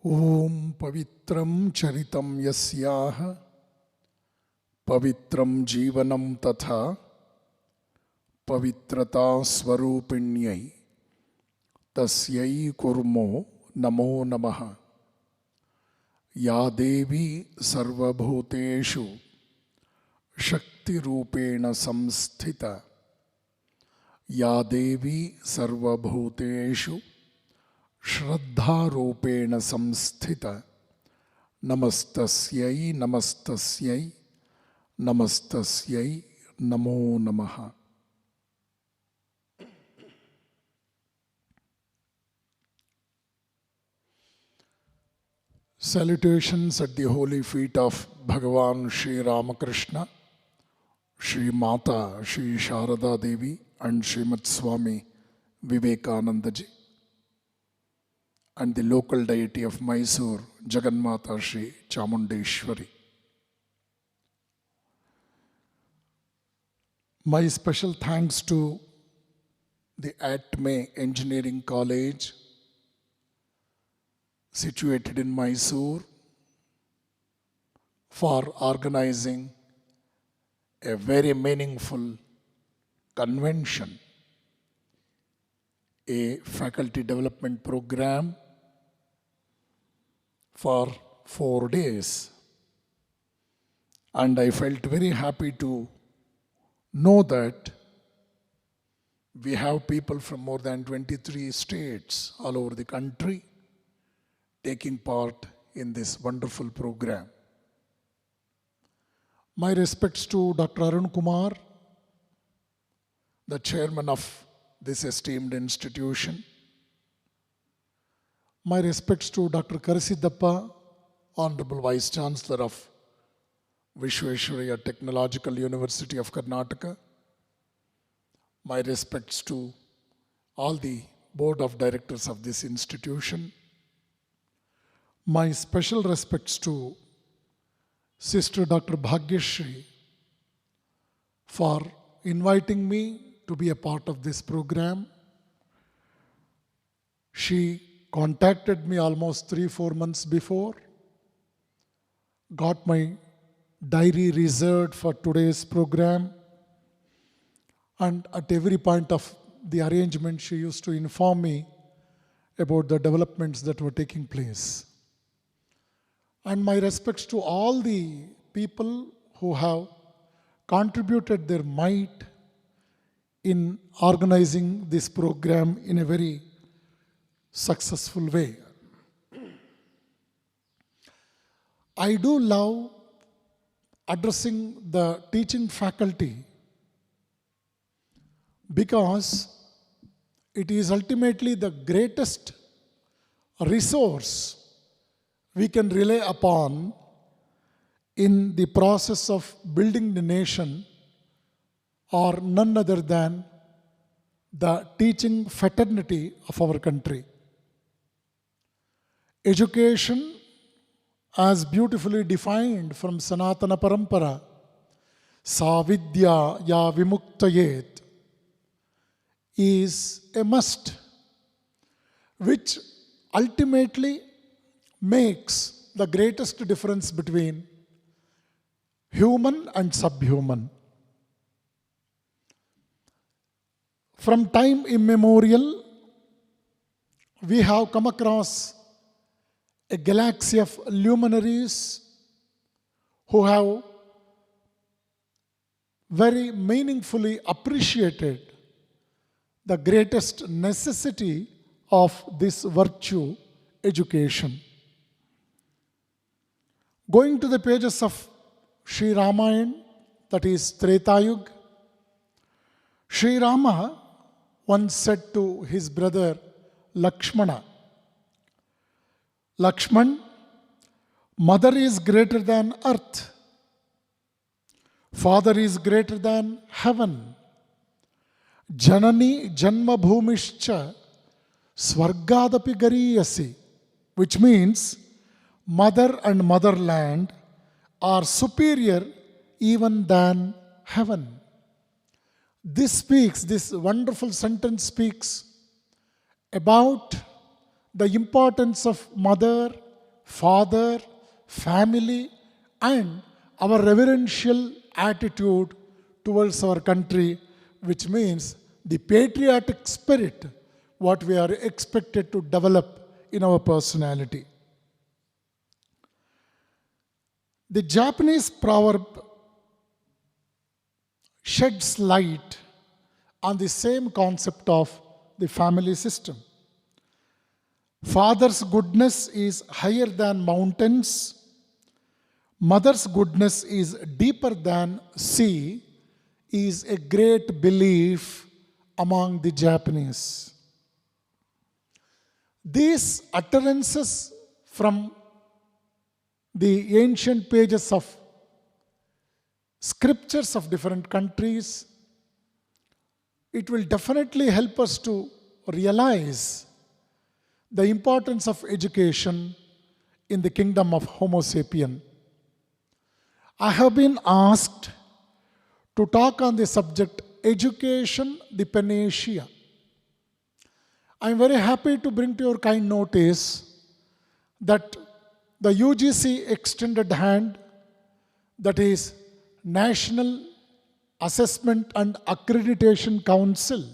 Om Pavitram Charitam Yasyaha Pavitram Jeevanam Tatha Pavitrata Swarupinyai Tasyai Kurmo Namo Namaha Ya Devi Sarvabhuteshu Shakti Rupena Samsthita Ya Devi Sarvabhuteshu Shraddha Rupena Samsthita Namastasyai Namastasyai Namastasyai Namo Namaha. Salutations at the holy feet of Bhagavan Sri Ramakrishna, Sri Mata, Sri Sharada Devi and Srimad Swami Vivekananda ji, and the local deity of Mysuru, Jagannatha Sri Chamundeshwari. My special thanks to the ATME Engineering College situated in Mysuru for organizing a very meaningful convention, a faculty development program for 4 days. And I felt very happy to know that we have people from more than 23 states all over the country taking part in this wonderful program. My respects to Dr. Arun Kumar, the chairman of this esteemed institution. My respects to Dr. Karasiddappa, Honorable Vice Chancellor of Vishweshwaraya Technological University of Karnataka. My respects to all the board of directors of this institution. My special respects to Sister Dr. Bhagyashri for inviting me to be a part of this program. She contacted me almost 3-4 months before, got my diary reserved for today's program, and at every point of the arrangement she used to inform me about the developments that were taking place. And my respects to all the people who have contributed their might in organizing this program in a very successful way. I do love addressing the teaching faculty because it is ultimately the greatest resource we can rely upon in the process of building the nation, or none other than the teaching fraternity of our country. Education, as beautifully defined from Sanatana Parampara, Sa Vidya Ya Vimuktayet, is a must, which ultimately makes the greatest difference between human and subhuman. From time immemorial, we have come across a galaxy of luminaries who have very meaningfully appreciated the greatest necessity of this virtue, education. Going to the pages of Sri Ramayana, that is Treta Yuga, Sri Rama once said to his brother Lakshmana, Lakshman, mother is greater than earth, father is greater than heaven, Janani Janma Bhumischa Swargadapi Gariyasi, which means mother and motherland are superior even than heaven. This wonderful sentence speaks about the importance of mother father, family, and our reverential attitude towards our country, which means the patriotic spirit, what we are expected to develop in our personality. The Japanese proverb sheds light on the same concept of the family system. Father's goodness is higher than mountains. Mother's goodness is deeper than sea is a great belief among the Japanese. These utterances from the ancient pages of scriptures of different countries, it will definitely help us to realize the importance of education in the kingdom of Homo sapien. I have been asked to talk on the subject education, the Panacea. I am very happy to bring to your kind notice that the UGC extended hand, that is National Assessment and Accreditation Council,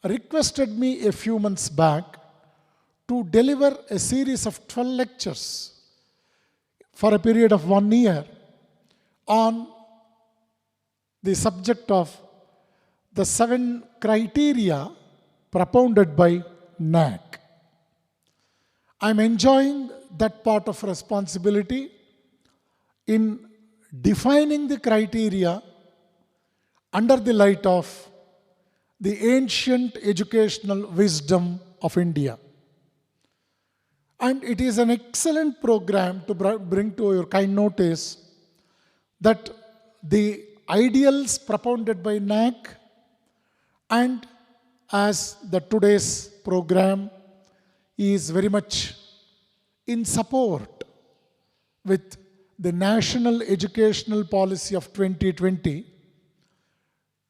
requested me a few months back to deliver a series of 12 lectures for a period of 1 year on the subject of the 7 criteria propounded by NAC. I am enjoying that part of responsibility in defining the criteria under the light of the ancient educational wisdom of India. And it is an excellent program to bring to your kind notice that the ideals propounded by NAC and as the today's program is very much in support with the National Educational Policy of 2020,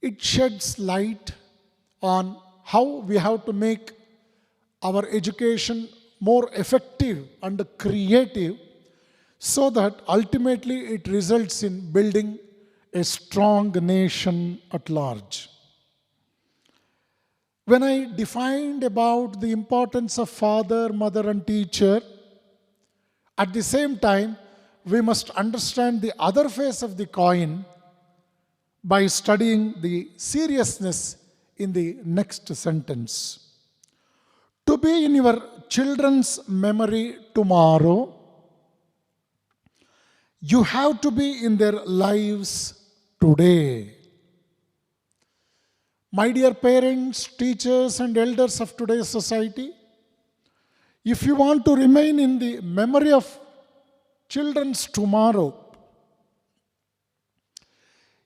it sheds light on how we have to make our education more effective and creative so that ultimately it results in building a strong nation at large. When I defined about the importance of father, mother and teacher, at the same time, we must understand the other face of the coin by studying the seriousness in the next sentence. To be in your children's memory tomorrow, you have to be in their lives today. My dear parents, teachers and elders of today's society, if you want to remain in the memory of children's tomorrow,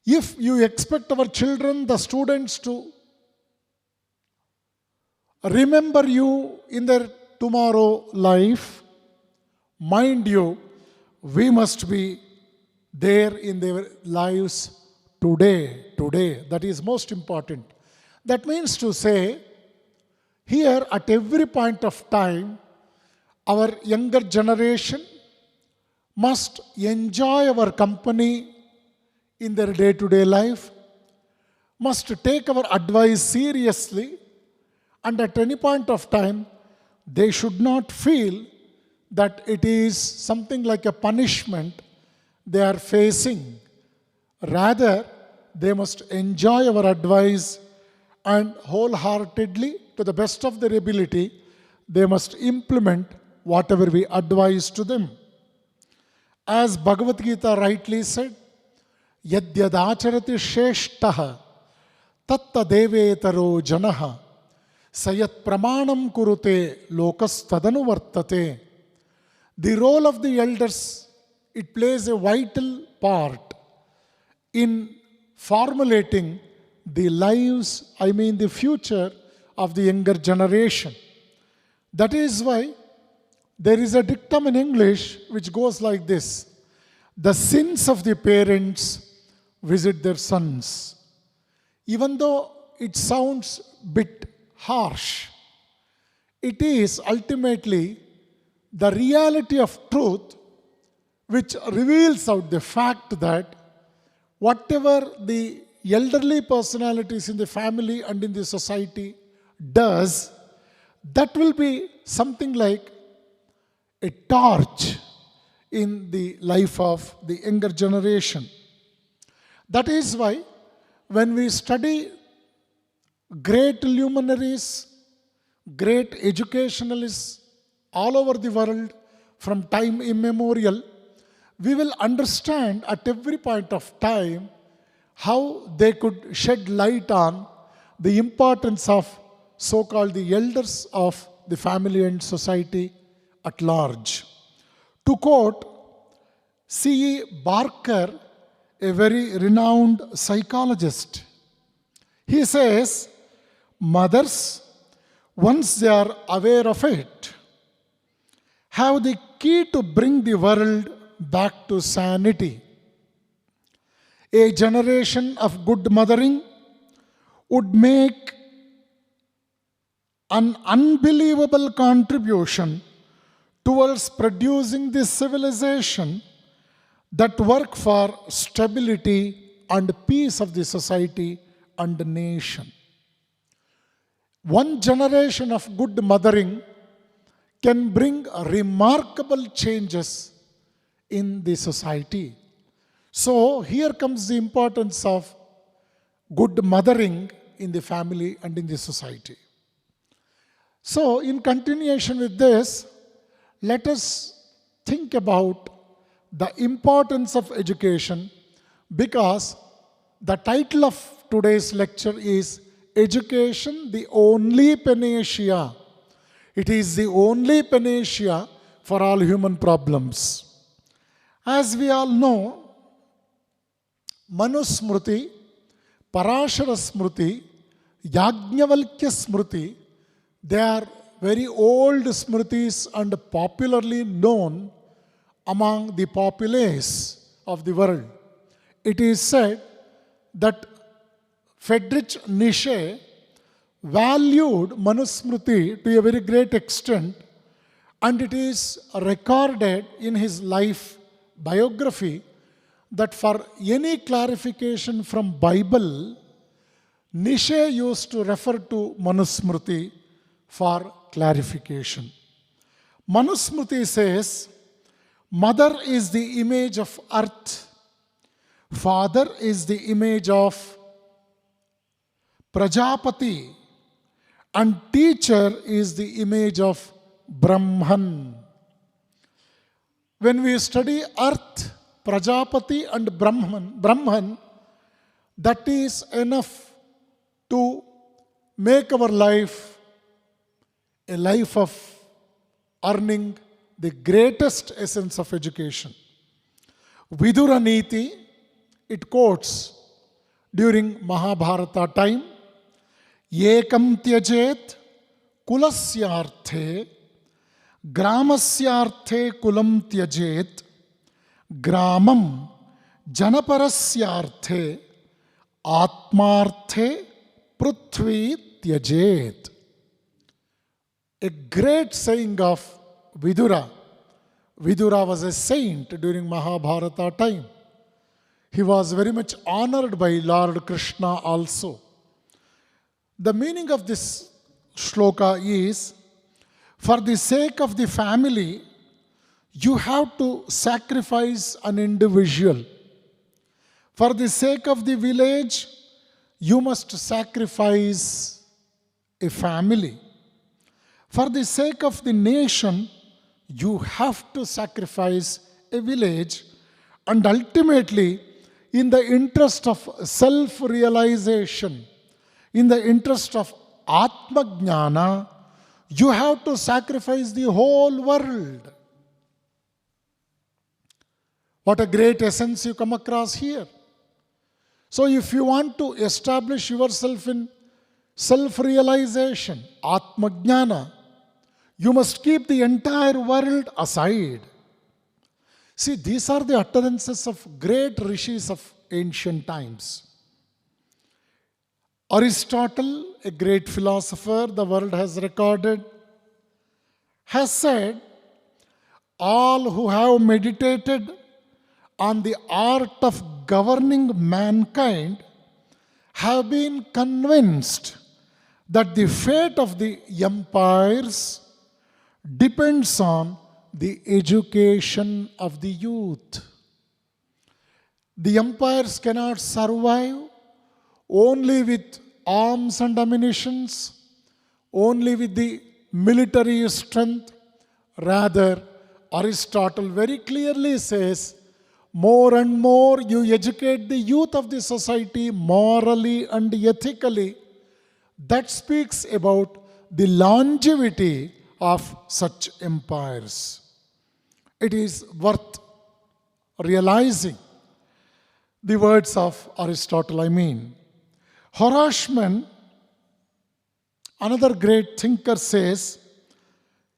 if you expect our children, the students, to remember you in their tomorrow life, mind you, we must be there in their lives today. That is most important. That means to say, here at every point of time, our younger generation must enjoy our company in their day-to-day life, must take our advice seriously, and at any point of time, they should not feel that it is something like a punishment they are facing. Rather, they must enjoy our advice and wholeheartedly, to the best of their ability, they must implement whatever we advise to them. As Bhagavad Gita rightly said, Yadyadacharati sheshtaha tatta devetaro janaha sayat pramanam kurute lokas tadanu vartate. The role of the elders, it plays a vital part in formulating the lives, the future of the younger generation. That is why there is a dictum in English which goes like this: the sins of the parents visit their sons. Even though it sounds a bit harsh, it is ultimately the reality of truth, which reveals out the fact that whatever the elderly personalities in the family and in the society does, that will be something like a torch in the life of the younger generation. That is why when we study great luminaries, great educationalists all over the world from time immemorial, we will understand at every point of time how they could shed light on the importance of so-called the elders of the family and society at large. To quote C.E. Barker, a very renowned psychologist, he says, mothers, once they are aware of it, have the key to bring the world back to sanity. A generation of good mothering would make an unbelievable contribution towards producing this civilization that work for stability and peace of the society and the nation. One generation of good mothering can bring remarkable changes in the society. So here comes the importance of good mothering in the family and in the society. So in continuation with this, let us think about the importance of education, because the title of today's lecture is Education, the Only Panacea. It is the only panacea for all human problems. As we all know, Manusmriti, Parashara Smriti, Yajnavalkya Smriti, they are very old Smritis and popularly known among the populace of the world. It is said that Friedrich Nietzsche valued Manusmriti to a very great extent, and it is recorded in his life biography that for any clarification from Bible, Nietzsche used to refer to Manusmriti for clarification. Manusmriti says, mother is the image of earth, father is the image of Prajapati, and teacher is the image of Brahman. When we study earth, Prajapati and Brahman, that is enough to make our life a life of earning the greatest essence of education. Vidura Niti, it quotes during Mahabharata time, Ekam tyajet kulasyarthe, gramasyarthe kulam tyajet, gramam janaparasyarthe, atmarthe prithvi tyajet. A great saying of Vidura. Vidura was a saint during Mahabharata time. He was very much honored by Lord Krishna also. The meaning of this shloka is, for the sake of the family, you have to sacrifice an individual. For the sake of the village, you must sacrifice a family. For the sake of the nation, you have to sacrifice a village, and ultimately, in the interest of self-realization, in the interest of Atma-jnana, you have to sacrifice the whole world. What a great essence you come across here. So if you want to establish yourself in self-realization, Atma-jnana, you must keep the entire world aside. See, these are the utterances of great rishis of ancient times. Aristotle, a great philosopher the world has recorded, has said all who have meditated on the art of governing mankind have been convinced that the fate of the empires depends on the education of the youth. The empires cannot survive only with arms and ammunitions, only with the military strength. Rather, Aristotle very clearly says, more and more you educate the youth of the society morally and ethically. That speaks about the longevity of such empires. It is worth realizing the words of Aristotle, Horashman, another great thinker, says,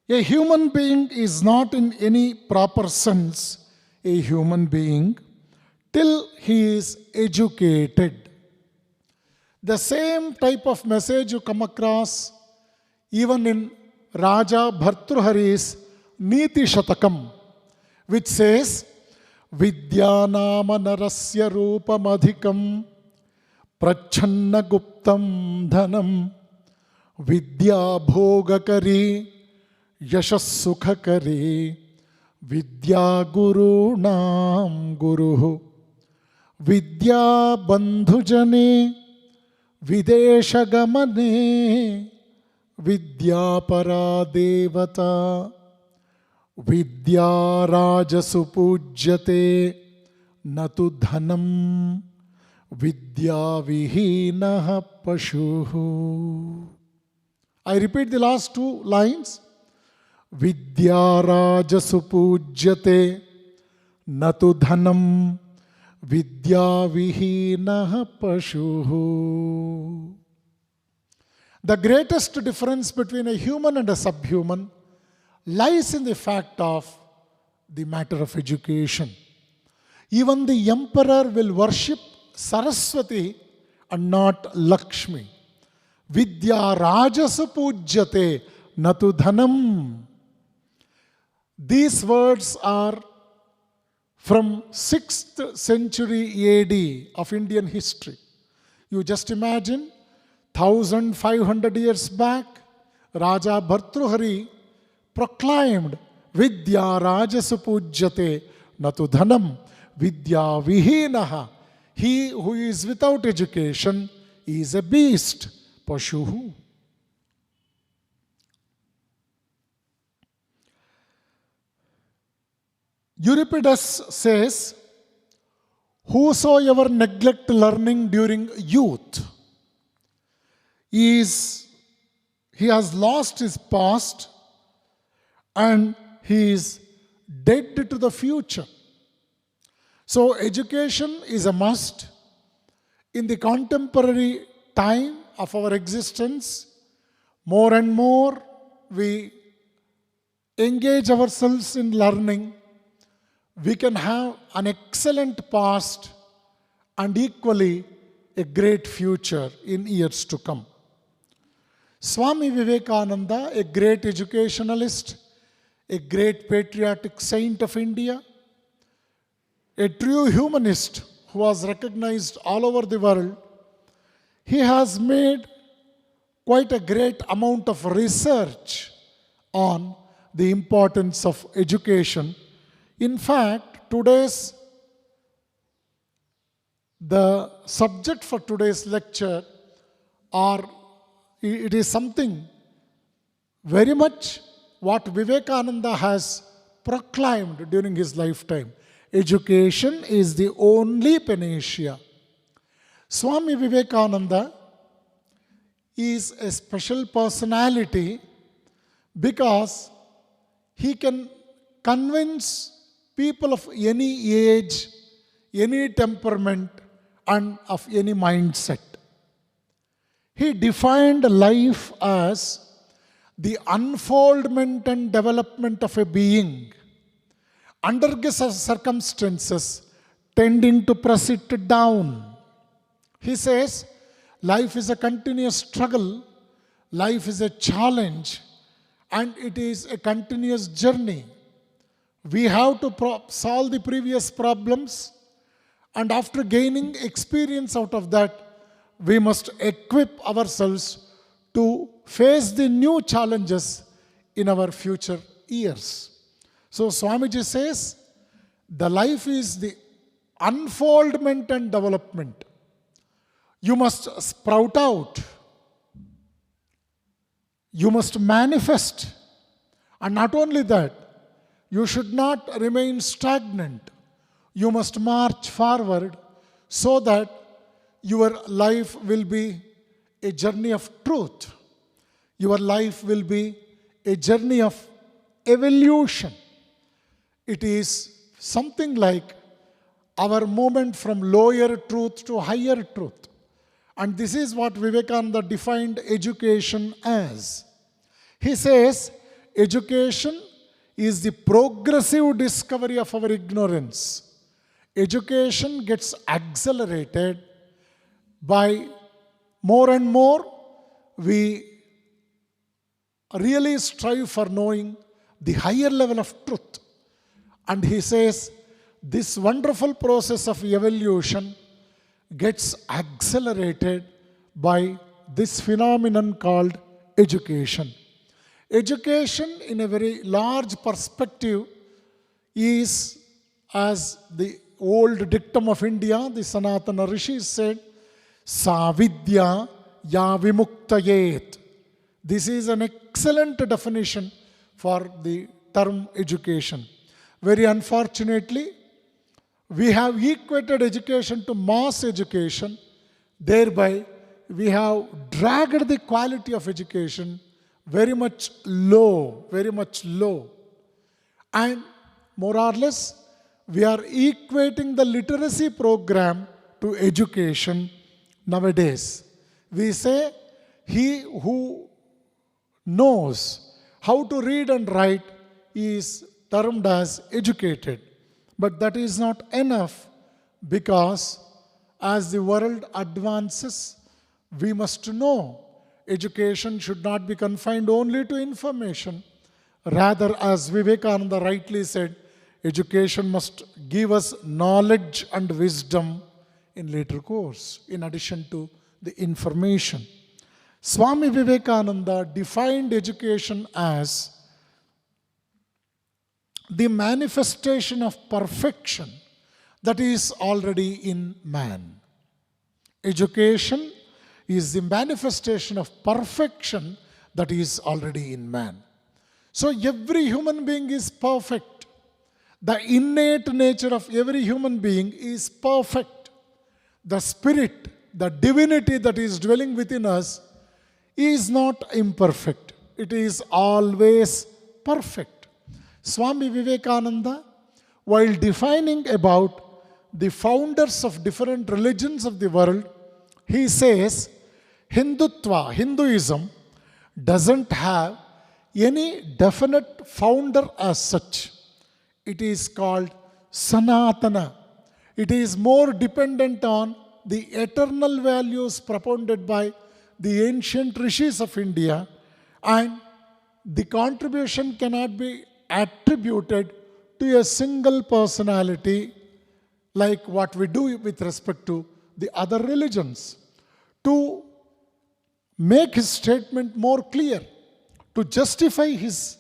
a human being is not in any proper sense a human being till he is educated. The same type of message you come across even in Raja Bhartruhari's Niti Shatakam, which says, Vidyanama narasya rupamadhikam prachanna guptam dhanam vidya bhogakari yashassukhakari vidya guru nam guruhu vidya bandhujane videshagamane vidya paradevata vidya rajasu pujyate natu dhanam vidya vihinaha pashuhu. I repeat the last two lines. Vidya rajasu pujyate natu dhanam vidya vihinaha pashuhu. The greatest difference between a human and a subhuman lies in the fact of the matter of education. Even the emperor will worship Saraswathi and not Lakshmi. Vidya rajasu pujyate natu dhanam. These words are from 6th century AD of Indian history. You just imagine, 1500 years back, Raja Bhartruhari proclaimed Vidya rajasu pujyate natu dhanam vidya vihinaha. He who is without education is a beast, pashuhu. Euripides says, whosoever neglect learning during youth he has lost his past and he is dead to the future. So education is a must. In the contemporary time of our existence, more and more we engage ourselves in learning. We can have an excellent past and equally a great future in years to come. Swami Vivekananda, a great educationalist, a great patriotic saint of India, a true humanist who was recognized all over the world, he has made quite a great amount of research on the importance of education. In fact, the subject for today's lecture it is something very much what Vivekananda has proclaimed during his lifetime. Education is the only panacea. Swami Vivekananda is a special personality because he can convince people of any age, any temperament, and of any mindset. He defined life as the unfoldment and development of a being under circumstances tending to press it down. He says, life is a continuous struggle, life is a challenge, and it is a continuous journey. We have to solve the previous problems, and after gaining experience out of that, we must equip ourselves to face the new challenges in our future years. So Swamiji says, the life is the unfoldment and development. You must sprout out. You must manifest. And not only that, you should not remain stagnant. You must march forward so that your life will be a journey of truth. Your life will be a journey of evolution. It is something like our movement from lower truth to higher truth. And this is what Vivekananda defined education as. He says, education is the progressive discovery of our ignorance. Education gets accelerated by more and more we really strive for knowing the higher level of truth. And he says, this wonderful process of evolution gets accelerated by this phenomenon called education. Education in a very large perspective is, as the old dictum of India, the Sanatana Rishis said, Savidya ya vimuktayet. This is an excellent definition for the term education. Very unfortunately, we have equated education to mass education. Thereby, we have dragged the quality of education very much low. And more or less, we are equating the literacy program to education nowadays. We say, he who knows how to read and write is termed as educated. But that is not enough, because as the world advances, we must know education should not be confined only to information. Rather, as Vivekananda rightly said, education must give us knowledge and wisdom in later course, in addition to the information. Swami Vivekananda defined education as the manifestation of perfection that is already in man. Education is the manifestation of perfection that is already in man. So every human being is perfect. The innate nature of every human being is perfect. The spirit, the divinity that is dwelling within us is not imperfect. It is always perfect. Swami Vivekananda, while defining about the founders of different religions of the world, he says, Hinduism doesn't have any definite founder as such. It is called Sanatana. It is more dependent on the eternal values propounded by the ancient rishis of India, and the contribution cannot be attributed to a single personality like what we do with respect to the other religions. To make his statement more clear, to justify his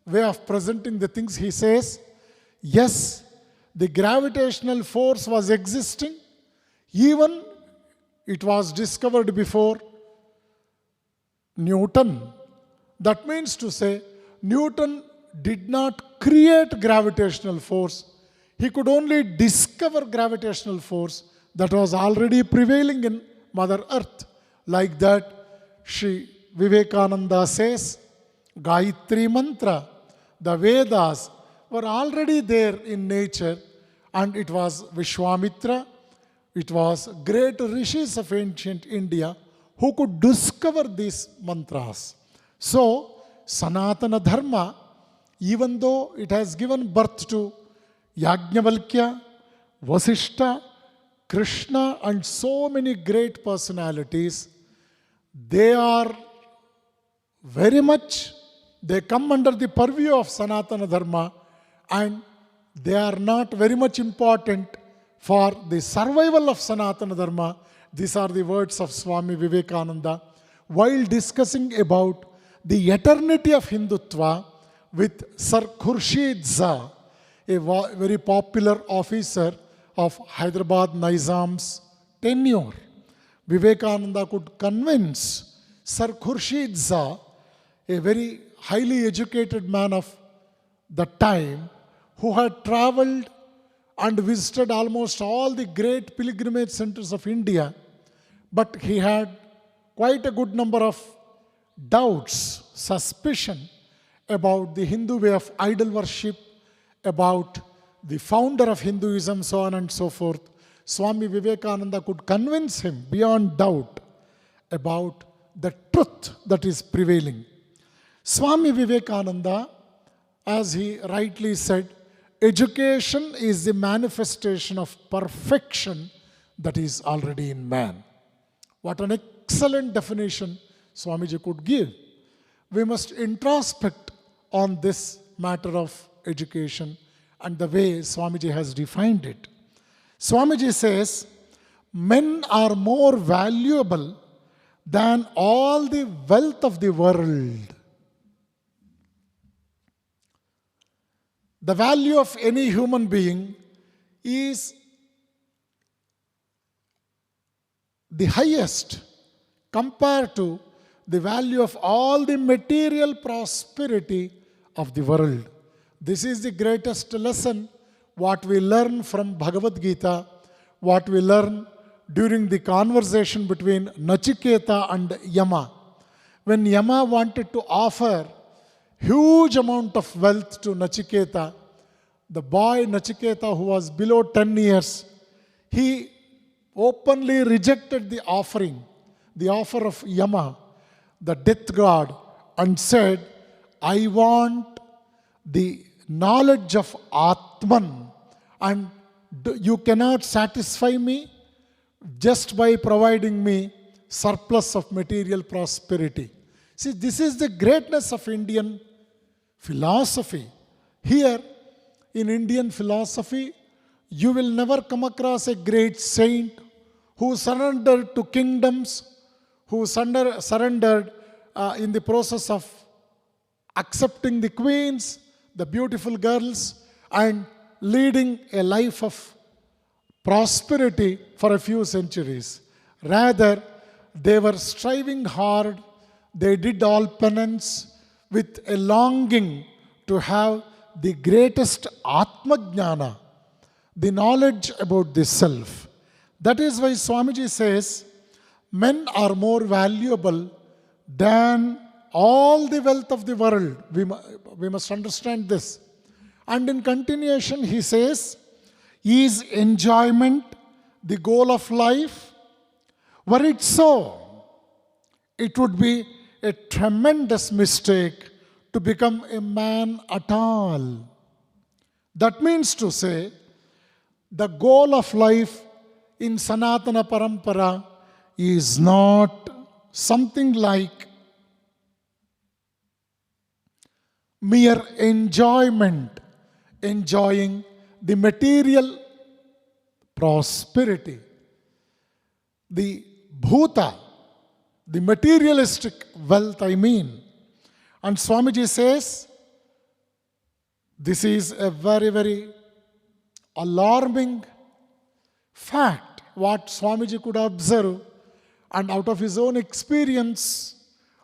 way of presenting the things, he says, yes, the gravitational force was existing, even it was discovered before Newton. That means to say, Newton did not create gravitational force. He could only discover gravitational force that was already prevailing in Mother Earth. Like that, Sri Vivekananda says, Gayatri Mantra, the Vedas were already there in nature, and it was Vishwamitra, it was great rishis of ancient India who could discover these mantras. So, Sanatana Dharma, even though it has given birth to Yajnavalkya, Vasishta, Krishna, and so many great personalities, they are very much, they come under the purview of Sanatana Dharma, and they are not very much important for the survival of Sanatana Dharma. These are the words of Swami Vivekananda while discussing about the eternity of Hindutva with Sir Khurshid Shah, a very popular officer of Hyderabad Nizam's tenure. Vivekananda could convince Sir Khurshid Shah, a very highly educated man of the time, who had traveled and visited almost all the great pilgrimage centers of India, but he had quite a good number of doubts, suspicion about the Hindu way of idol worship, about the founder of Hinduism, so on and so forth. Swami Vivekananda could convince him beyond doubt about the truth that is prevailing. Swami Vivekananda, as he rightly said, education is the manifestation of perfection that is already in man. What an excellent definition Swamiji could give. We must introspect on this matter of education and the way Swamiji has defined it. Swamiji says, men are more valuable than all the wealth of the world. The value of any human being is the highest compared to the value of all the material prosperity of the world. This is the greatest lesson, what we learn from Bhagavad Gita, what we learn during the conversation between Nachiketa and Yama. When Yama wanted to offer huge amount of wealth to Nachiketa, the boy Nachiketa, who was below 10 years, he openly rejected the offer of Yama, the death god, and said, I want the knowledge of Atman, and you cannot satisfy me just by providing me surplus of material prosperity. See, this is the greatness of Indian philosophy. Here, in Indian philosophy, you will never come across a great saint who surrendered to kingdoms, who surrendered in the process of accepting the queens, the beautiful girls, and leading a life of prosperity for a few centuries. Rather, they were striving hard, they did all penance with a longing to have the greatest Atma Jnana, the knowledge about the self. That is why Swamiji says, men are more valuable than all the wealth of the world. We must understand this. And in continuation, he says, is enjoyment the goal of life? Were it so, it would be a tremendous mistake to become a man at all. That means to say, the goal of life in Sanatana Parampara is not something like mere enjoyment, enjoying the material prosperity, the bhuta, the materialistic wealth, I mean. And Swamiji says, this is a very, very alarming fact, what Swamiji could observe, and out of his own experience,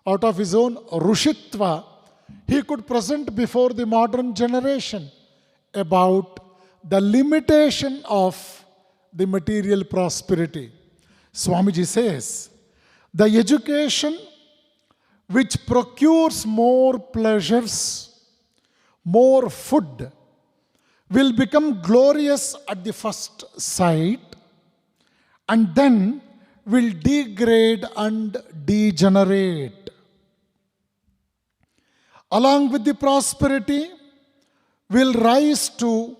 out of his own rushitva, he could present before the modern generation about the limitation of the material prosperity. Swamiji says, the education which procures more pleasures, more food, will become glorious at the first sight, and then will degrade and degenerate. Along with the prosperity, will rise to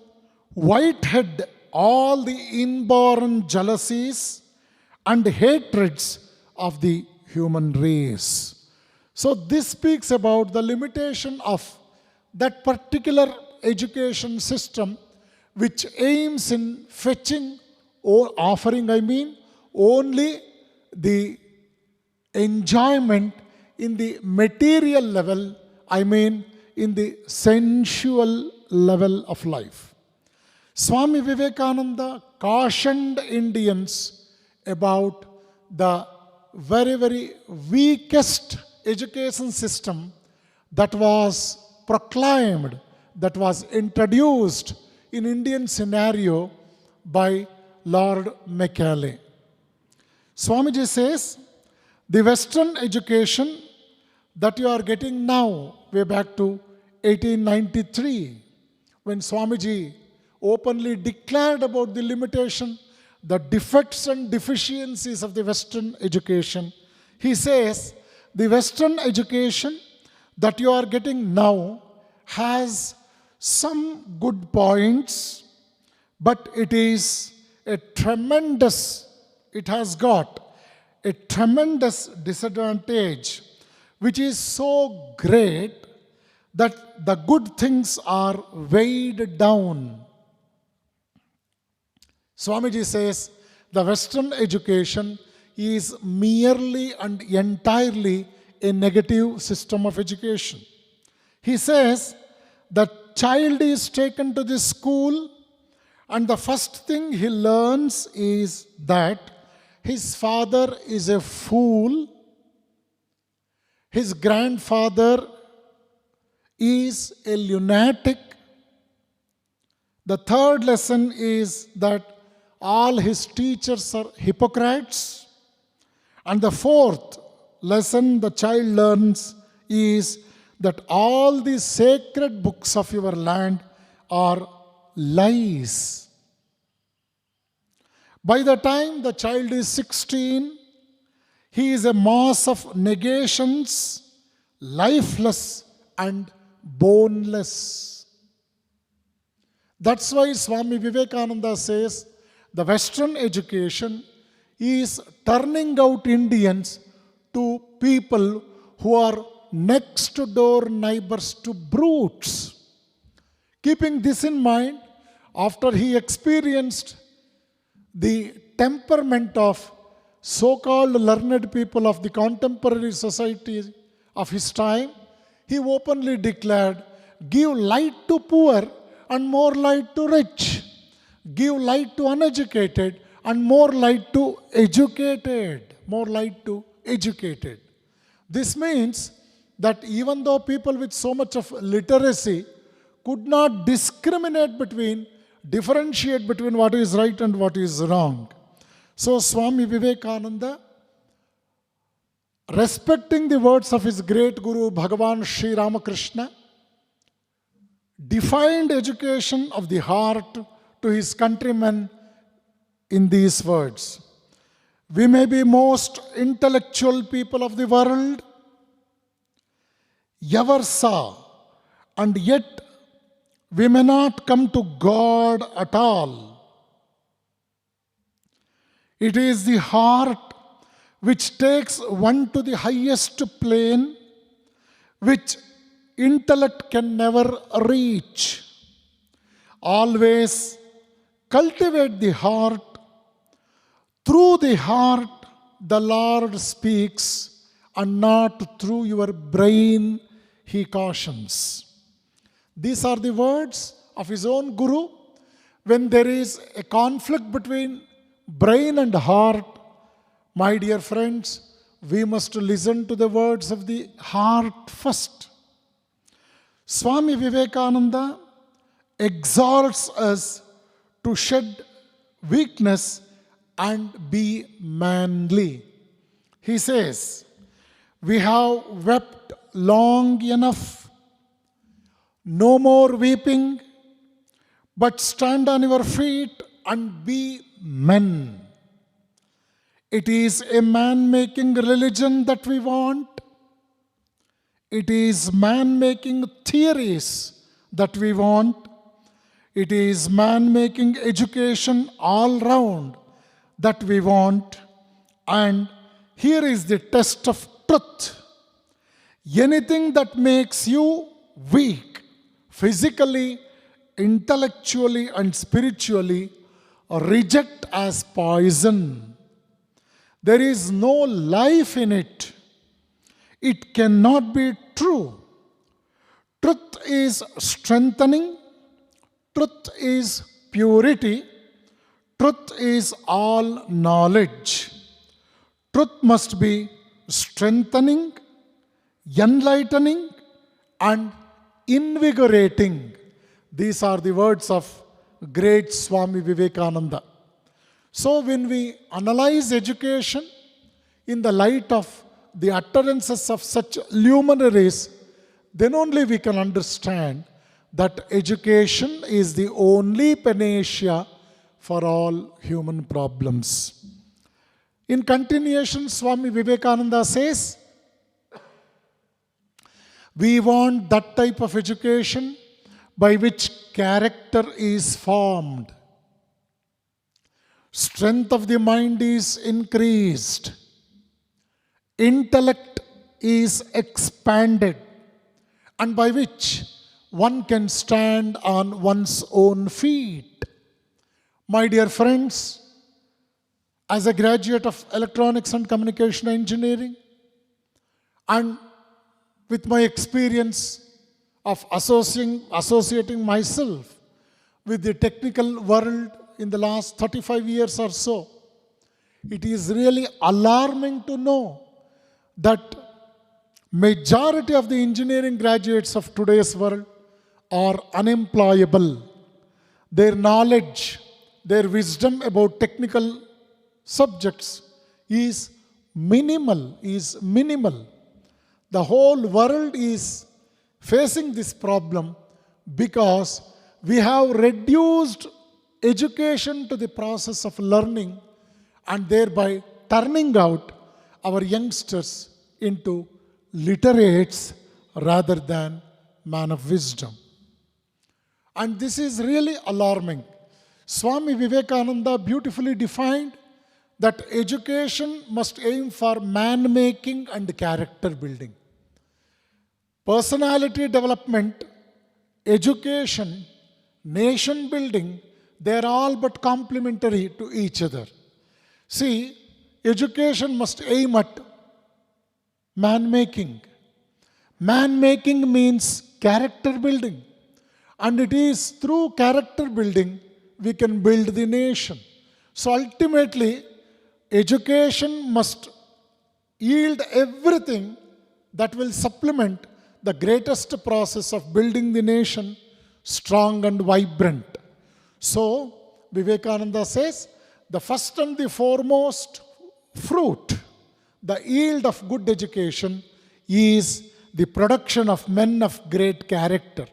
whitehead all the inborn jealousies and hatreds of the human race. So this speaks about the limitation of that particular education system which aims in fetching or offering, only the enjoyment in the material level, in the sensual level of life. Swami Vivekananda cautioned Indians about the very, very weakest education system that was proclaimed, that was introduced in Indian scenario by Lord Macaulay. Swamiji says, the Western education that you are getting now, way back to 1893, when Swamiji openly declared about the limitation, the defects and deficiencies of the Western education, he says, the Western education that you are getting now has some good points, but it has got a tremendous disadvantage, which is so great that the good things are weighed down. Swamiji says the Western education is merely and entirely a negative system of education. He says the child is taken to the school and the first thing he learns is that his father is a fool, his grandfather is a lunatic. The third lesson is that all his teachers are hypocrites. And the fourth lesson the child learns is that all the sacred books of your land are lies. By the time the child is 16, he is a mass of negations, lifeless and boneless. That's why Swami Vivekananda says the Western education is turning out Indians to people who are next door neighbors to brutes. Keeping this in mind, after he experienced the temperament of so-called learned people of the contemporary society of his time, he openly declared, give light to poor and more light to rich. Give light to uneducated and more light to educated. More light to educated. This means that even though people with so much of literacy could not differentiate between what is right and what is wrong. So Swami Vivekananda, respecting the words of his great Guru Bhagavan Sri Ramakrishna, defined education of the heart to his countrymen in these words. We may be most intellectual people of the world ever saw, and yet we may not come to God at all. It is the heart which takes one to the highest plane, which intellect can never reach. Always cultivate the heart. Through the heart, the Lord speaks, and not through your brain, he cautions. These are the words of his own Guru. When there is a conflict between brain and heart, my dear friends, we must listen to the words of the heart first. Swami Vivekananda exhorts us to shed weakness and be manly. He says, we have wept long enough. No more weeping, but stand on your feet and be men. It is a man-making religion that we want. It is man-making theories that we want. It is man-making education all round that we want. And here is the test of truth. Anything that makes you weak, physically, intellectually and spiritually reject as poison. There is no life in it. It cannot be true. Truth is strengthening. Truth is purity. Truth is all knowledge. Truth must be strengthening, enlightening, and invigorating. These are the words of great Swami Vivekananda. So when we analyze education in the light of the utterances of such luminaries, then only we can understand that education is the only panacea for all human problems. In continuation, Swami Vivekananda says, we want that type of education by which character is formed. Strength of the mind is increased. Intellect is expanded, and by which one can stand on one's own feet. My dear friends, as a graduate of electronics and communication engineering, and with my experience of associating myself with the technical world in the last 35 years or so, it is really alarming to know that majority of the engineering graduates of today's world are unemployable. Their knowledge, their wisdom about technical subjects is minimal. The whole world is facing this problem because we have reduced education to the process of learning and thereby turning out our youngsters into literates rather than man of wisdom. And this is really alarming. Swami Vivekananda beautifully defined that education must aim for man-making and character building. Personality development, education, nation building, they are all but complementary to each other. See, education must aim at man-making. Man-making means character building. And it is through character building we can build the nation. So ultimately, education must yield everything that will supplement the greatest process of building the nation strong and vibrant. So, Vivekananda says, the first and the foremost fruit, the yield of good education is the production of men of great character.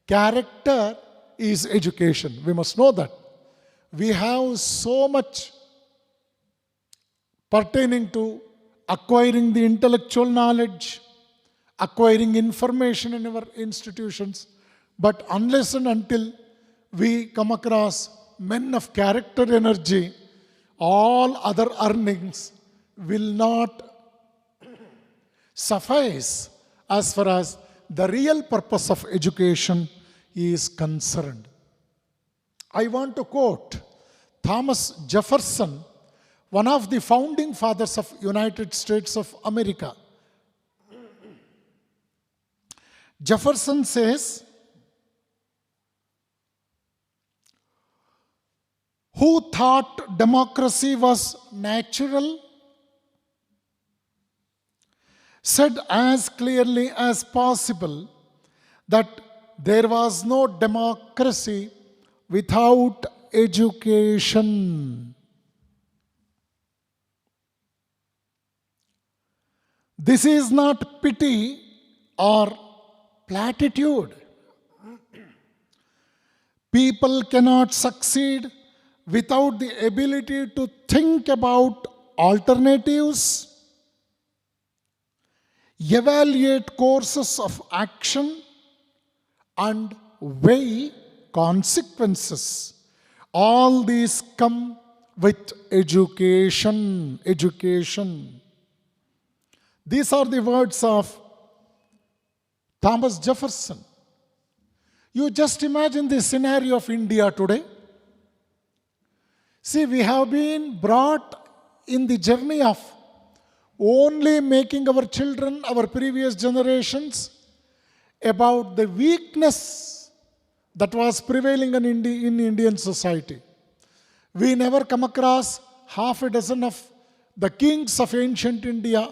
Character is education. We must know that. We have so much pertaining to acquiring the intellectual knowledge, acquiring information in our institutions, but unless and until we come across men of character energy, all other earnings will not suffice as far as the real purpose of education is concerned. I want to quote Thomas Jefferson, one of the founding fathers of United States of America. Jefferson says, who thought democracy was natural, said as clearly as possible that there was no democracy without education. This is not pity or platitude. People cannot succeed without the ability to think about alternatives, evaluate courses of action, and weigh consequences. All these come with education. Education. These are the words of Thomas Jefferson. You just imagine the scenario of India today. See, we have been brought in the journey of only making our children, our previous generations, about the weakness that was prevailing in Indian society. We never come across half a dozen of the kings of ancient India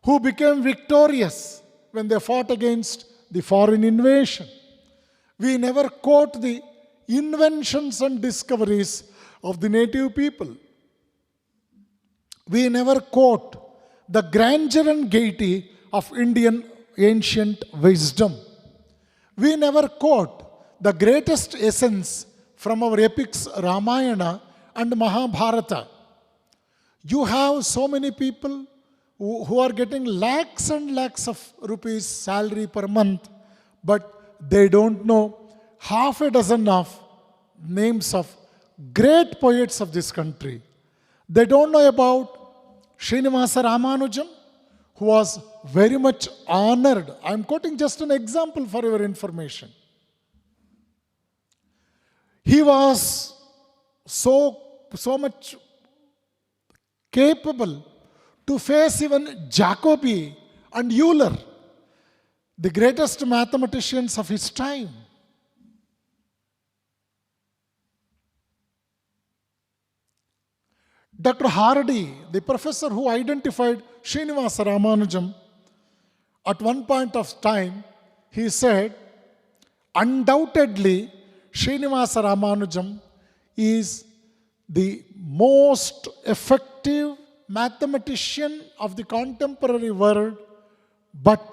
who became victorious when they fought against the foreign invasion. We never quote the inventions and discoveries of the native people. We never quote the grandeur and gaiety of Indian ancient wisdom. We never quote the greatest essence from our epics Ramayana and Mahabharata. You have so many people who are getting lakhs and lakhs of rupees salary per month, but they don't know half a dozen of names of great poets of this country. They don't know about Srinivasa Ramanujam, who was very much honored. I am quoting just an example for your information. He was so much capable to face even Jacobi and Euler, the greatest mathematicians of his time. Dr. Hardy, the professor who identified Srinivasa Ramanujam, at one point of time, he said, undoubtedly, Srinivasa Ramanujam is the most effective mathematician of the contemporary world, but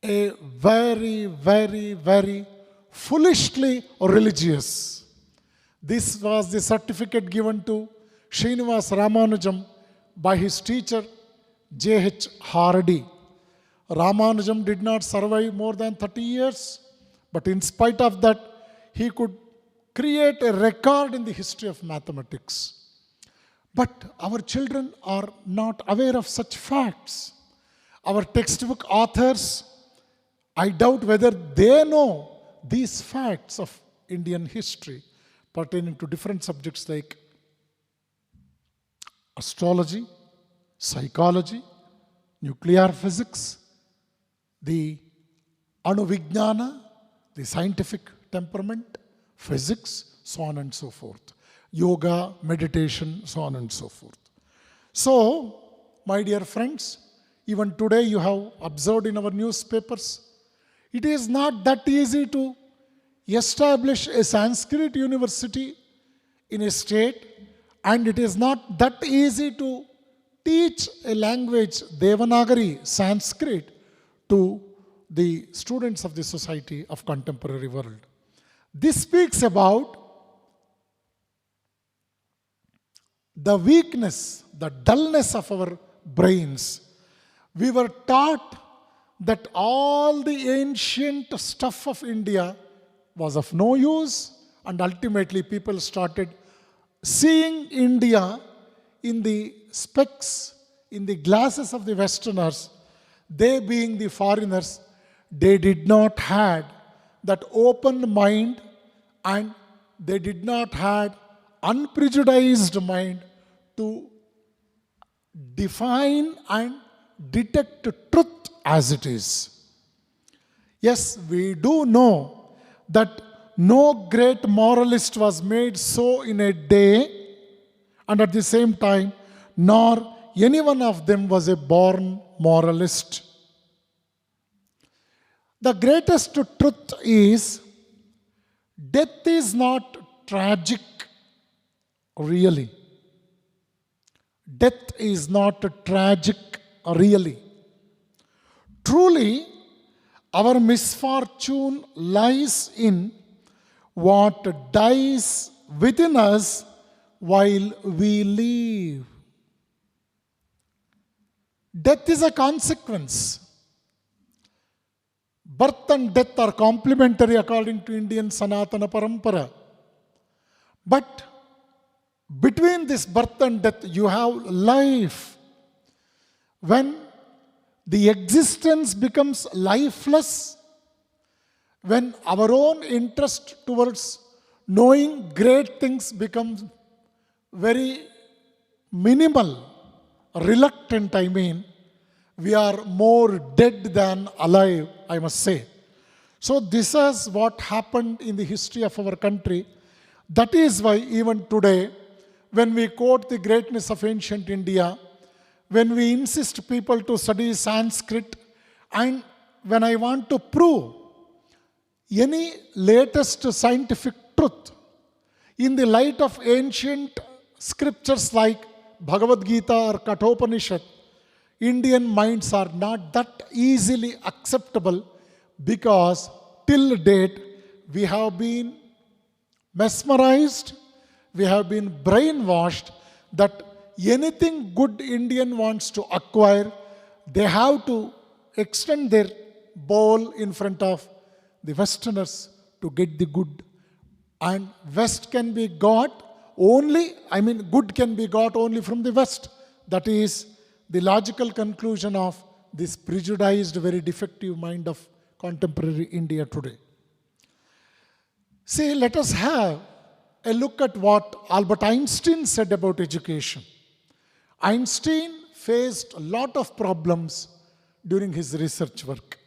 a very, very, very foolishly religious. This was the certificate given to Srinivasa Ramanujam by his teacher J.H. Hardy. Ramanujam did not survive more than 30 years, but in spite of that, he could create a record in the history of mathematics. But our children are not aware of such facts. Our textbook authors, I doubt whether they know these facts of Indian history pertaining to different subjects like astrology, psychology, nuclear physics, the Anuvijnana, the scientific temperament, physics, so on and so forth. Yoga, meditation, so on and so forth. So, my dear friends, even today you have observed in our newspapers, it is not that easy to establish a Sanskrit university in a state, and it is not that easy to teach a language, Devanagari, Sanskrit, to the students of the society of contemporary world. This speaks about the weakness, the dullness of our brains. We were taught that all the ancient stuff of India was of no use, and ultimately people started seeing India in the specs, in the glasses of the Westerners. They being the foreigners, they did not have that open mind, and they did not have unprejudiced mind to define and detect truth as it is. Yes, we do know that no great moralist was made so in a day, and at the same time, nor any one of them was a born moralist. The greatest truth is, death is not tragic, really. Death is not tragic, really. Truly, our misfortune lies in what dies within us while we live. Death is a consequence. Birth and death are complementary according to Indian Sanatana Parampara. But between this birth and death, you have life. When the existence becomes lifeless when our own interest towards knowing great things becomes very minimal, reluctant, I mean, we are more dead than alive, I must say. So this is what happened in the history of our country. That is why even today, when we quote the greatness of ancient India, when we insist people to study Sanskrit, and when I want to prove any latest scientific truth in the light of ancient scriptures like Bhagavad Gita or Kathopanishad, Indian minds are not that easily acceptable because till date we have been mesmerized, we have been brainwashed that anything good Indian wants to acquire, they have to extend their bowl in front of the Westerners to get the good. And West can be got only, good can be got only from the West. That is the logical conclusion of this prejudiced, very defective mind of contemporary India today. See, let us have a look at what Albert Einstein said about education. Einstein faced a lot of problems during his research work.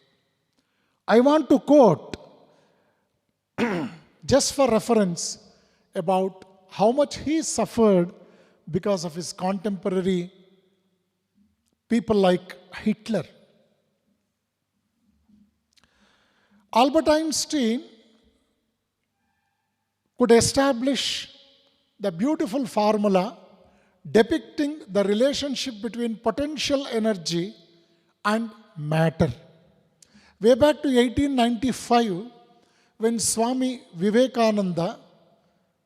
I want to quote, just for reference, about how much he suffered because of his contemporary people like Hitler. Albert Einstein could establish the beautiful formula depicting the relationship between potential energy and matter. Way back to 1895, when Swami Vivekananda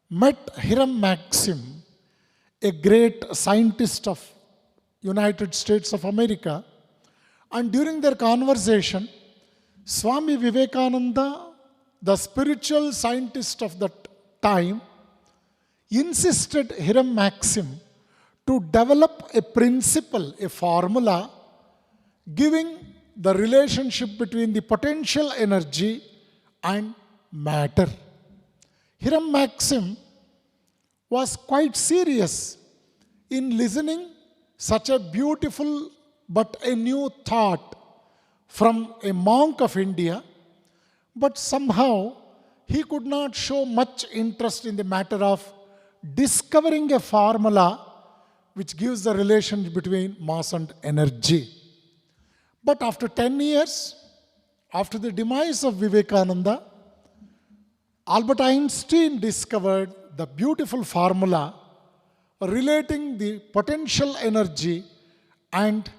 met Hiram Maxim, a great scientist of United States of America, and during their conversation, Swami Vivekananda, the spiritual scientist of that time, insisted Hiram Maxim to develop a principle, a formula, giving the relationship between the potential energy and matter. Hiram Maxim was quite serious in listening such a beautiful but a new thought from a monk of India, but somehow he could not show much interest in the matter of discovering a formula which gives the relation between mass and energy. But after 10 years, after the demise of Vivekananda, Albert Einstein discovered the beautiful formula relating the potential energy and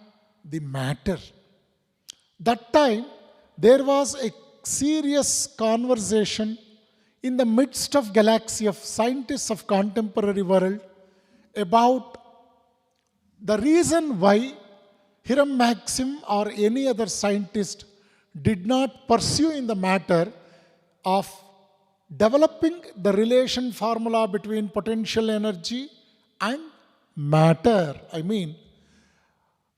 the matter. That time, there was a serious conversation in the midst of galaxy of scientists of contemporary world about the reason why Hiram Maxim or any other scientist did not pursue in the matter of developing the relation formula between potential energy and matter.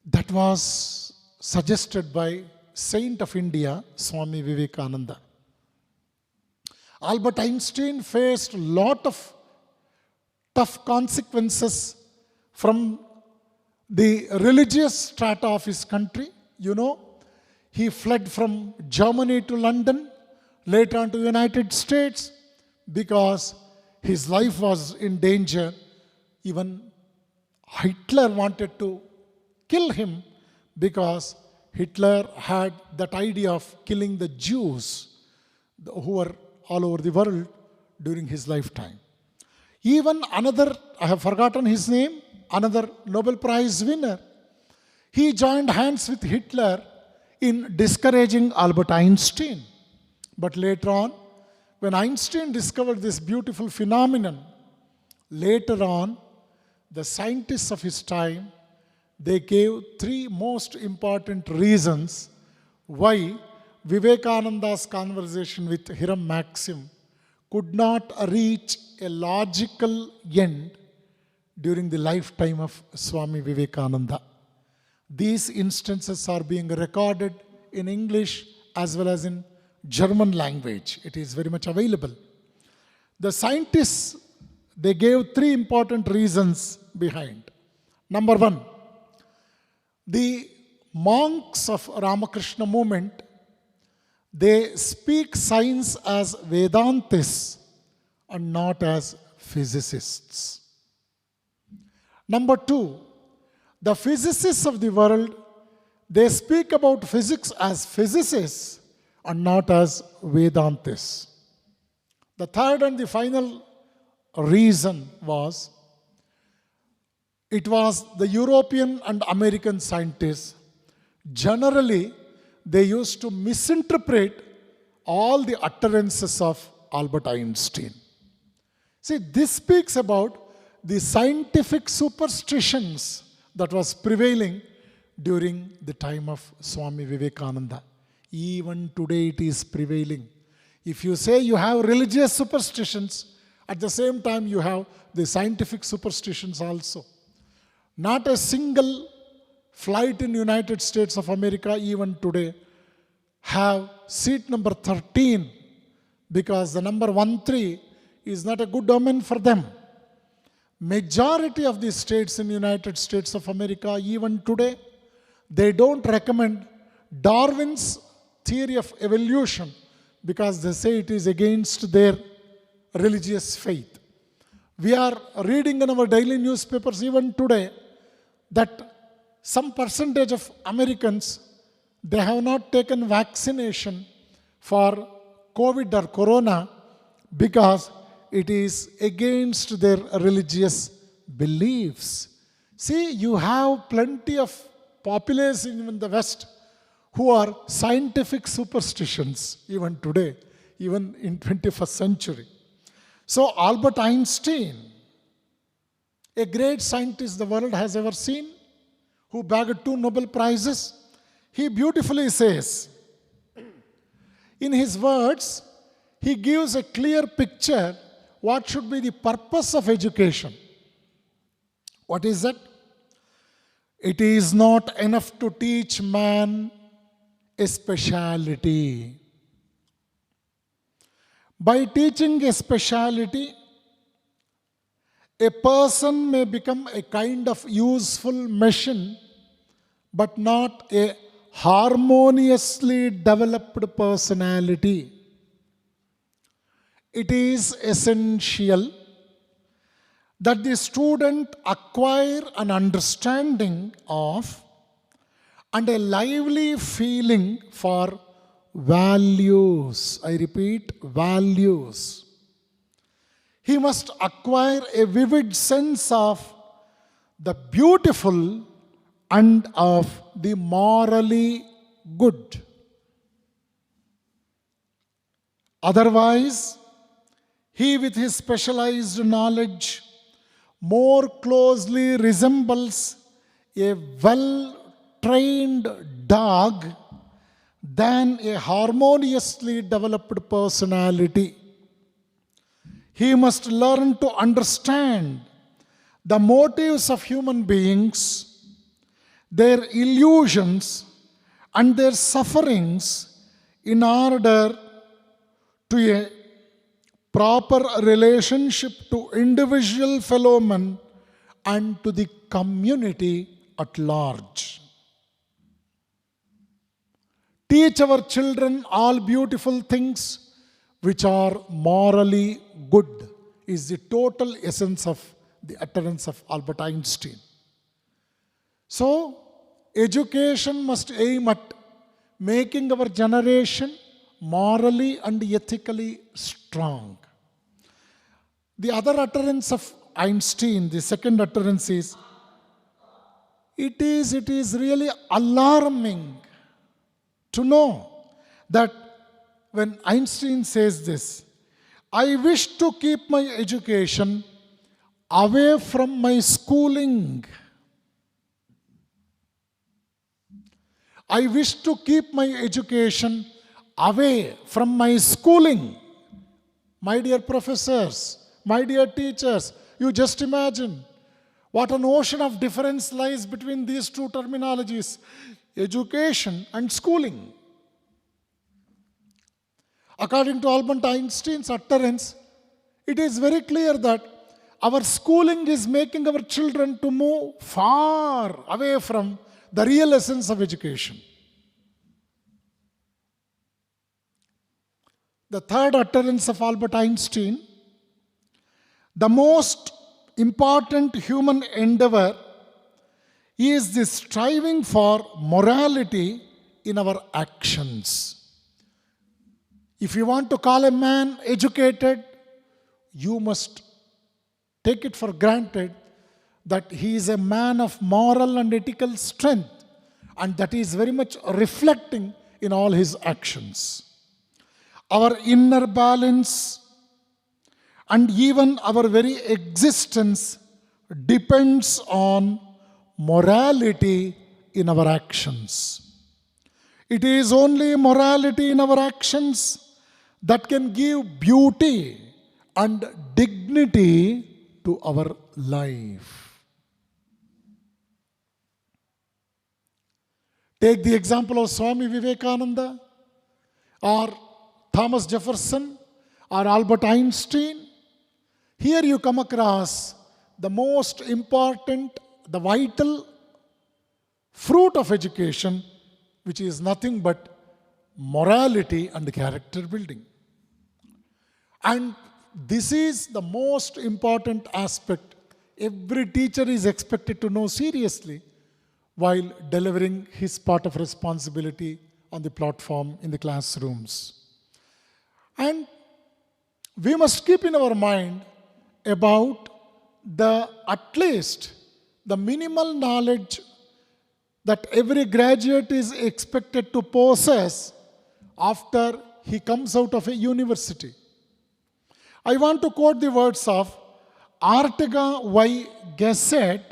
That was suggested by Saint of India, Swami Vivekananda. Albert Einstein faced a lot of tough consequences from the religious strata of his country. He fled from Germany to London, later on to United States, because his life was in danger. Even Hitler wanted to kill him because Hitler had that idea of killing the Jews who were all over the world during his lifetime. Even another, I have forgotten his name, another Nobel Prize winner, he joined hands with Hitler in discouraging Albert Einstein. But later on, when Einstein discovered this beautiful phenomenon, later on, the scientists of his time, they gave three most important reasons why Vivekananda's conversation with Hiram Maxim could not reach a logical end during the lifetime of Swami Vivekananda. These instances are being recorded in English as well as in German language. It is very much available. The scientists, they gave three important reasons behind. Number one, the monks of Ramakrishna movement, they speak science as Vedantists and not as physicists. Number two, the physicists of the world, they speak about physics as physicists and not as Vedantists. The third and the final reason was, it was the European and American scientists. Generally, they used to misinterpret all the utterances of Albert Einstein. See, this speaks about the scientific superstitions that was prevailing during the time of Swami Vivekananda. Even today it is prevailing. If you say you have religious superstitions, at the same time you have the scientific superstitions also. Not a single flight in United States of America even today have seat number 13, because the number 13 is not a good omen for them. Majority of the states in United States of America even today, they don't recommend Darwin's theory of evolution because they say it is against their religious faith. We are reading in our daily newspapers even today that some percentage of Americans, they have not taken vaccination for COVID or Corona because it is against their religious beliefs. See, you have plenty of population in the West who are scientific superstitions even today, even in 21st century. So Albert Einstein, a great scientist the world has ever seen, who bagged 2 Nobel Prizes, he beautifully says, in his words, he gives a clear picture what should be the purpose of education. What is that? It is not enough to teach man a speciality. By teaching a speciality, a person may become a kind of useful machine, but not a harmoniously developed personality. It is essential that the student acquire an understanding of and a lively feeling for values. I repeat, values. He must acquire a vivid sense of the beautiful and of the morally good. Otherwise, he with his specialized knowledge more closely resembles a well-trained dog than a harmoniously developed personality. He must learn to understand the motives of human beings, their illusions and their sufferings in order to a proper relationship to individual fellow men and to the community at large. Teach our children all beautiful things which are morally good, is the total essence of the utterance of Albert Einstein. So, education must aim at making our generation morally and ethically strong. The other utterance of Einstein, the second utterance is, it is really alarming to know that when Einstein says this, I wish to keep my education away from my schooling. I wish to keep my education away from my schooling. My dear professors, my dear teachers, you just imagine What an ocean of difference lies between these two terminologies, education and schooling. According to Albert Einstein's utterance, it is very clear that our schooling is making our children to move far away from the real essence of education. The third utterance of Albert Einstein, the most important human endeavor is the striving for morality in our actions. If you want to call a man educated, you must take it for granted that he is a man of moral and ethical strength, and that is very much reflecting in all his actions. Our inner balance and even our very existence depends on morality in our actions. It is only morality in our actions that can give beauty and dignity to our life. Take the example of Swami Vivekananda or Thomas Jefferson or Albert Einstein. Here you come across the most important, the vital fruit of education, which is nothing but morality and character building. And this is the most important aspect every teacher is expected to know seriously while delivering his part of responsibility on the platform in the classrooms. And we must keep in our mind about at least the minimal knowledge that every graduate is expected to possess after he comes out of a university. I want to quote the words of Ortega Y. Gasset,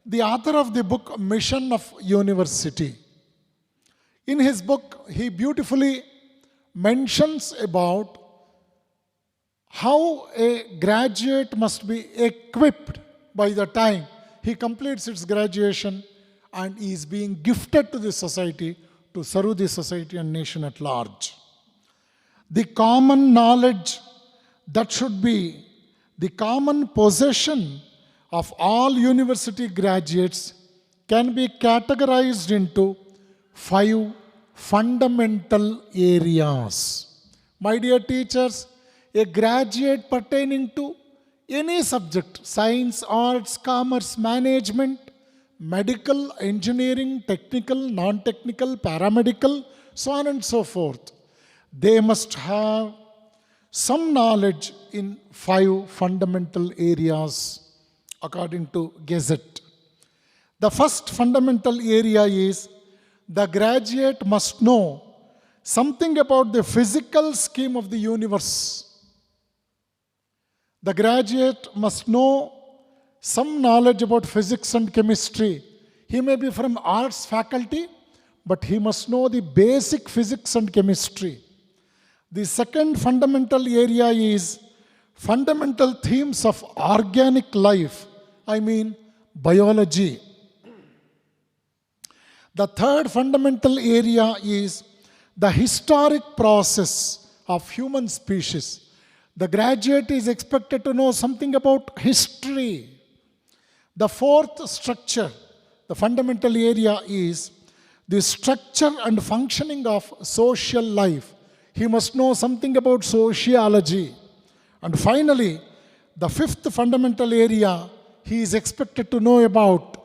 the author of the book Mission of University. In his book, he beautifully mentions about how a graduate must be equipped by the time he completes his graduation and is being gifted to the society to serve the society and nation at large. The common knowledge that should be the common possession of all university graduates can be categorized into 5 fundamental areas. My dear teachers, a graduate pertaining to any subject, science, arts, commerce, management, medical, engineering, technical, non-technical, paramedical, so on and so forth, they must have some knowledge in 5 fundamental areas according to Gazette. The first fundamental area is the graduate must know something about the physical scheme of the universe. The graduate must know some knowledge about physics and chemistry. He may be from arts faculty, but he must know the basic physics and chemistry. The second fundamental area is fundamental themes of organic life, I mean biology. The third fundamental area is the historic process of human species. The graduate is expected to know something about history. The fourth structure, the fundamental area is the structure and functioning of social life. He must know something about sociology. And finally, the fifth fundamental area he is expected to know about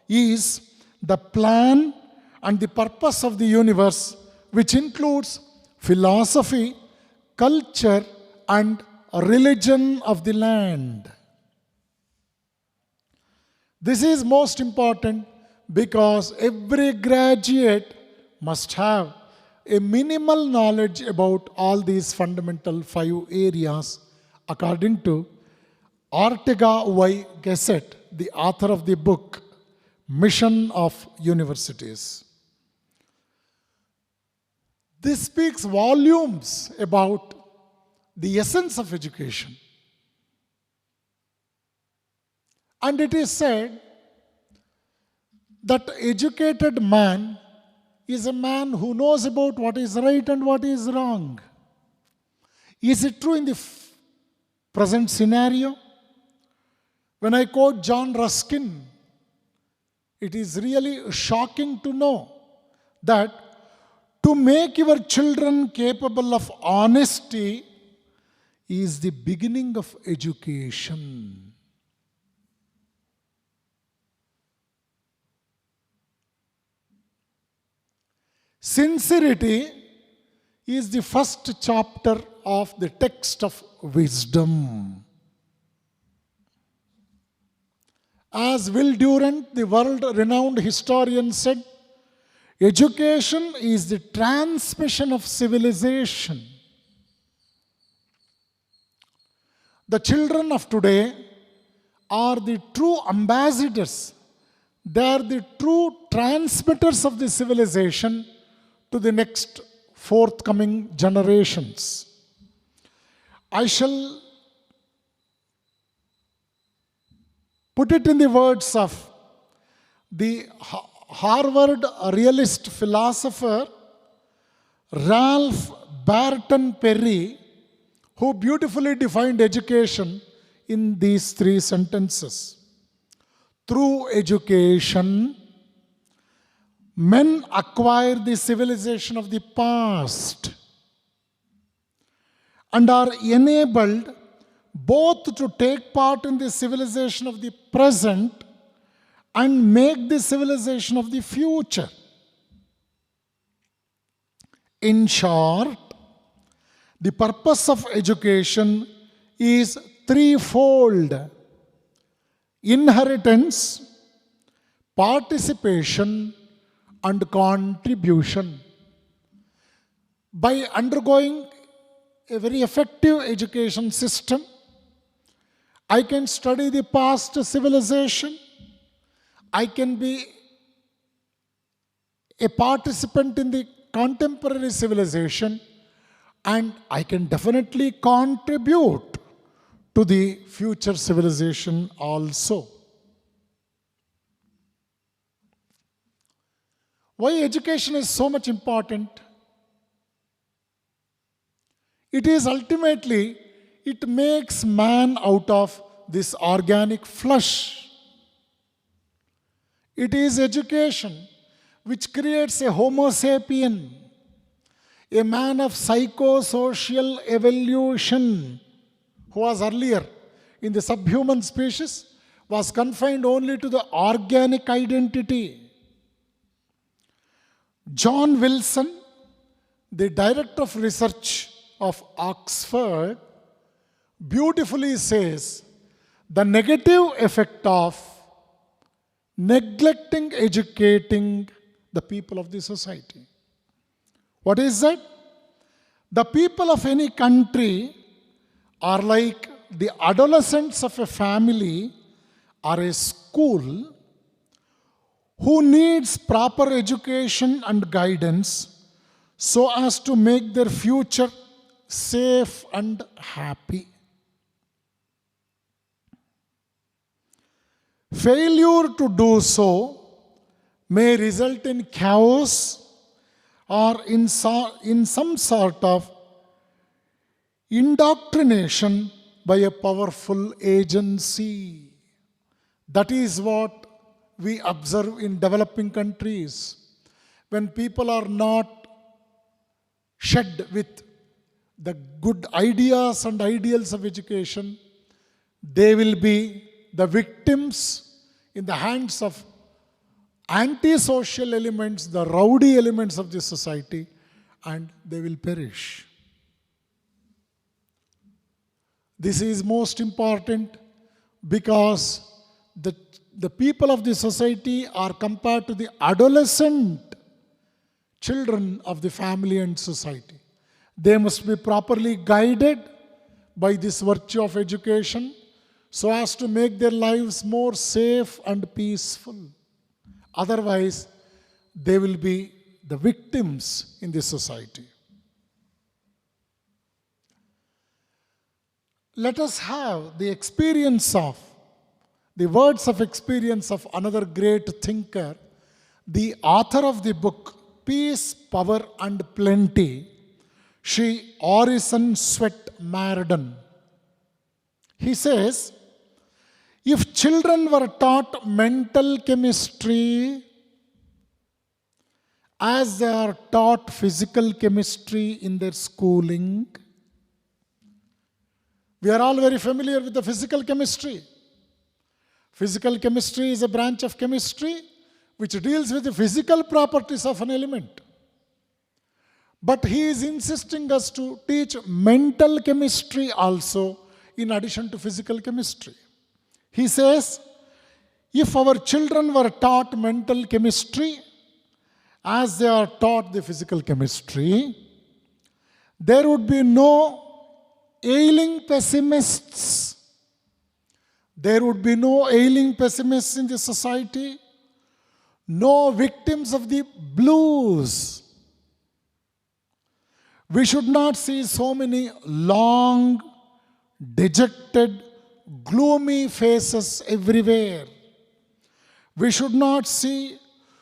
is the plan and the purpose of the universe, which includes philosophy, culture, and religion of the land. This is most important because every graduate must have a minimal knowledge about all these fundamental 5 areas according to Ortega Y. Gasset, the author of the book Mission of Universities. This speaks volumes about the essence of education. And it is said that educated man is a man who knows about what is right and what is wrong. Is it true in the present scenario? When I quote John Ruskin, it is really shocking to know that to make your children capable of honesty is the beginning of education. Sincerity is the first chapter of the text of wisdom. As Will Durant, the world-renowned historian, said, education is the transmission of civilization. The children of today are the true ambassadors. They are the true transmitters of the civilization to the next forthcoming generations. I shall put it in the words of the Harvard realist philosopher Ralph Barton Perry, who beautifully defined education in these 3 sentences. Through education, men acquire the civilization of the past and are enabled both to take part in the civilization of the present and make the civilization of the future. In short, the purpose of education is threefold: inheritance, participation, and contribution. By undergoing a very effective education system, I can study the past civilization, I can be a participant in the contemporary civilization, and I can definitely contribute to the future civilization also. Why education is so much important? It is ultimately, it makes man out of this organic flesh. It is education which creates a Homo sapien, a man of psychosocial evolution, who was earlier in the subhuman species, was confined only to the organic identity. John Wilson, the director of research of Oxford, beautifully says the negative effect of neglecting educating the people of the society. What is that? The people of any country are like the adolescents of a family or a school who needs proper education and guidance so as to make their future safe and happy. Failure to do so may result in chaos or in some sort of indoctrination by a powerful agency. That is what we observe in developing countries. When people are not shed with the good ideas and ideals of education, they will be the victims in the hands of antisocial elements, the rowdy elements of the society, and they will perish. This is most important because the people of the society are compared to the adolescent children of the family and society. They must be properly guided by this virtue of education so as to make their lives more safe and peaceful. Otherwise, they will be the victims in this society. Let us have the experience of the words of experience of another great thinker, the author of the book, Peace, Power and Plenty, Sri Orison Swett Marden. He says, if children were taught mental chemistry as they are taught physical chemistry in their schooling, we are all very familiar with the physical chemistry. Physical chemistry is a branch of chemistry which deals with the physical properties of an element. But he is insisting us to teach mental chemistry also in addition to physical chemistry. He says, if our children were taught mental chemistry as they are taught the physical chemistry, there would be no ailing pessimists. There would be no ailing pessimists in the society, no victims of the blues. We should not see so many long, dejected, gloomy faces everywhere. We should not see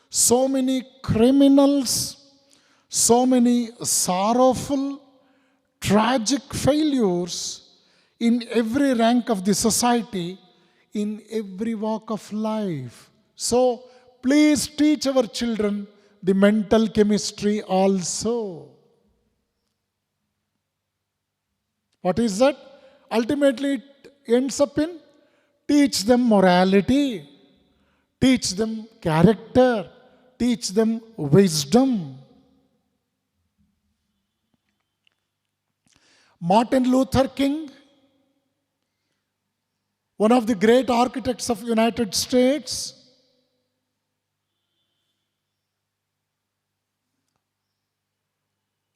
so many criminals, so many sorrowful, tragic failures in every rank of the society, in every walk of life. So, please teach our children the mental chemistry also. What is that? Ultimately, it ends up in teach them morality, teach them character, teach them wisdom. Martin Luther King, one of the great architects of the United States,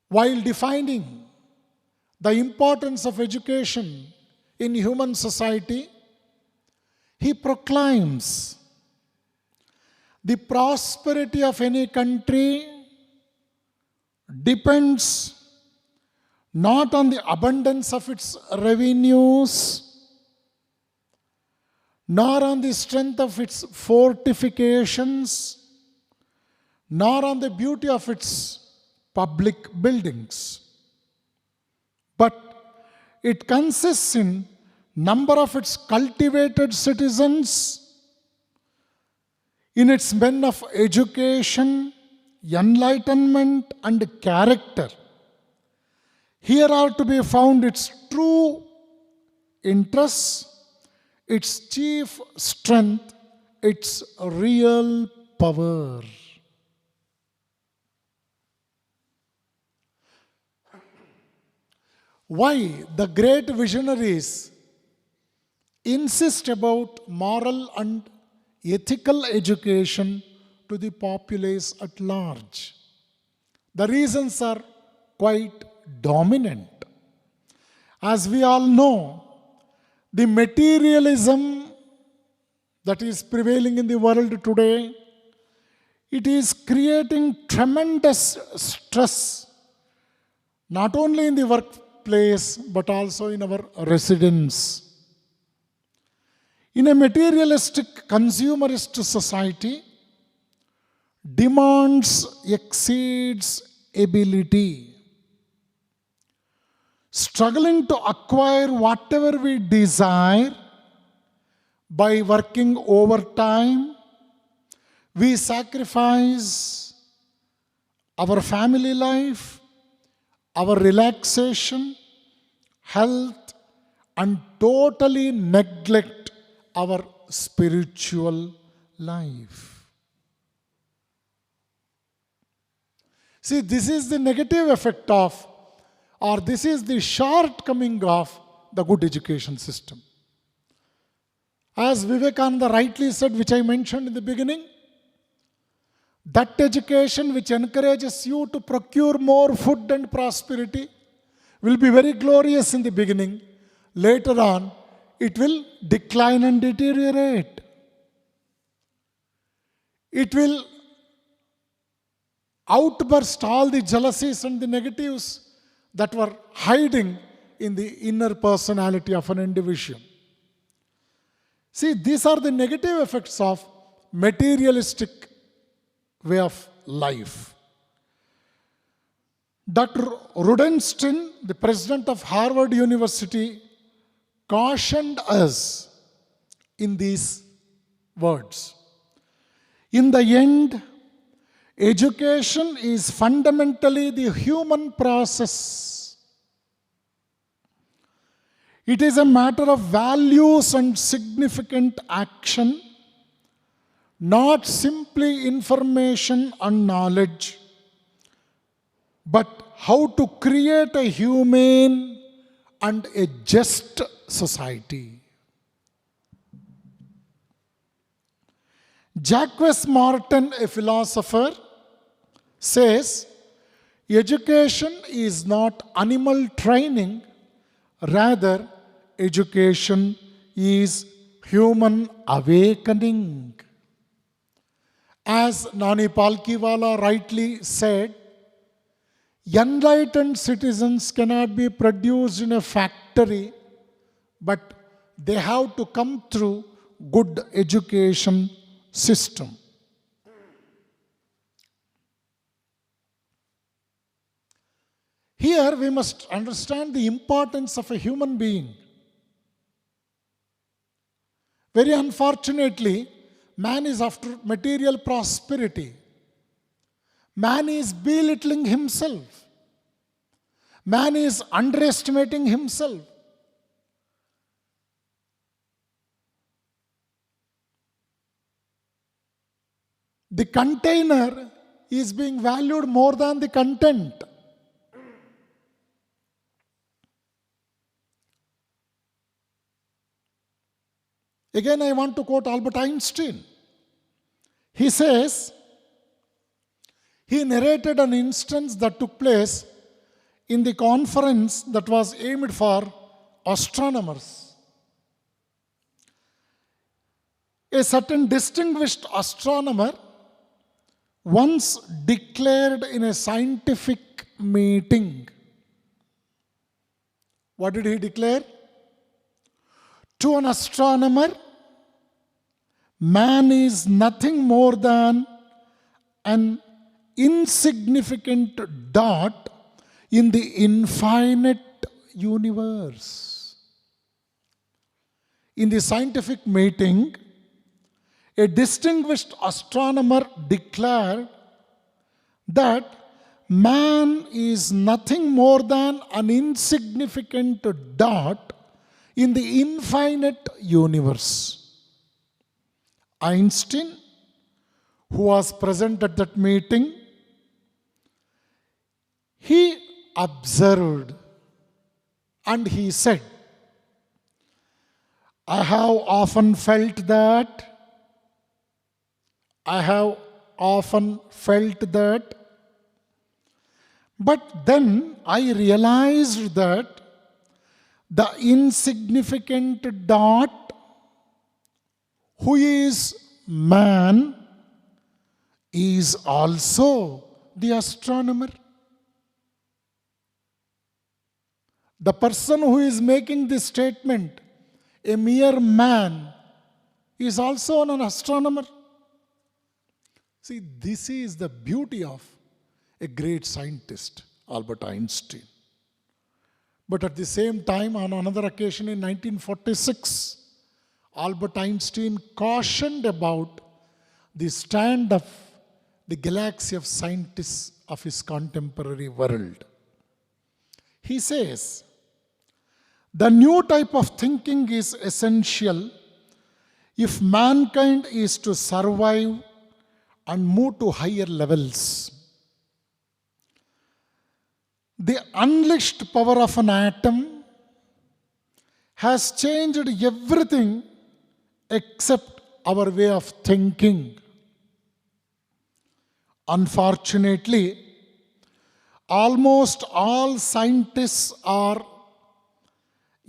while defining the importance of education in human society, he proclaims the prosperity of any country depends not on the abundance of its revenues, nor on the strength of its fortifications, nor on the beauty of its public buildings. But it consists in number of its cultivated citizens, in its men of education, enlightenment and character. Here are to be found its true interests, its chief strength, its real power. Why the great visionaries insist about moral and ethical education to the populace at large? The reasons are quite dominant. As we all know, the materialism that is prevailing in the world today, it is creating tremendous stress, not only in the workplace, but also in our residence. In a materialistic, consumerist society, demands exceeds ability. Struggling to acquire whatever we desire by working overtime, we sacrifice our family life, our relaxation, health, and totally neglect our spiritual life. See, this is the negative effect of, or this is the shortcoming of the good education system. As Vivekananda rightly said, which I mentioned in the beginning, that education which encourages you to procure more food and prosperity will be very glorious in the beginning. Later on, it will decline and deteriorate. It will outburst all the jealousies and the negatives that were hiding in the inner personality of an individual. See, these are the negative effects of materialistic way of life. Dr. Rudenstine, the president of Harvard University, cautioned us in these words. In the end, education is fundamentally the human process. It is a matter of values and significant action, not simply information and knowledge, but how to create a humane and a just society. Jacques Martin, a philosopher, says, education is not animal training, rather, education is human awakening. As Nani Palkiwala rightly said, enlightened citizens cannot be produced in a factory, but they have to come through good education system. Here we must understand the importance of a human being. Very unfortunately, man is after material prosperity. Man is belittling himself. Man is underestimating himself. The container is being valued more than the content. Again, I want to quote Albert Einstein. He says, he narrated an instance that took place in the conference that was aimed for astronomers. A certain distinguished astronomer once declared in a scientific meeting. What did he declare? To an astronomer, man is nothing more than an insignificant dot in the infinite universe. In the scientific meeting, a distinguished astronomer declared that man is nothing more than an insignificant dot in the infinite universe. Einstein, who was present at that meeting, he observed and he said, I have often felt that, but then I realized that the insignificant dot, who is man, is also the astronomer. The person who is making this statement, a mere man, is also an astronomer. See, this is the beauty of a great scientist, Albert Einstein. But at the same time, on another occasion in 1946, Albert Einstein cautioned about the stand of the galaxy of scientists of his contemporary world. He says, the new type of thinking is essential if mankind is to survive and move to higher levels. The unleashed power of an atom has changed everything except our way of thinking. Unfortunately, almost all scientists are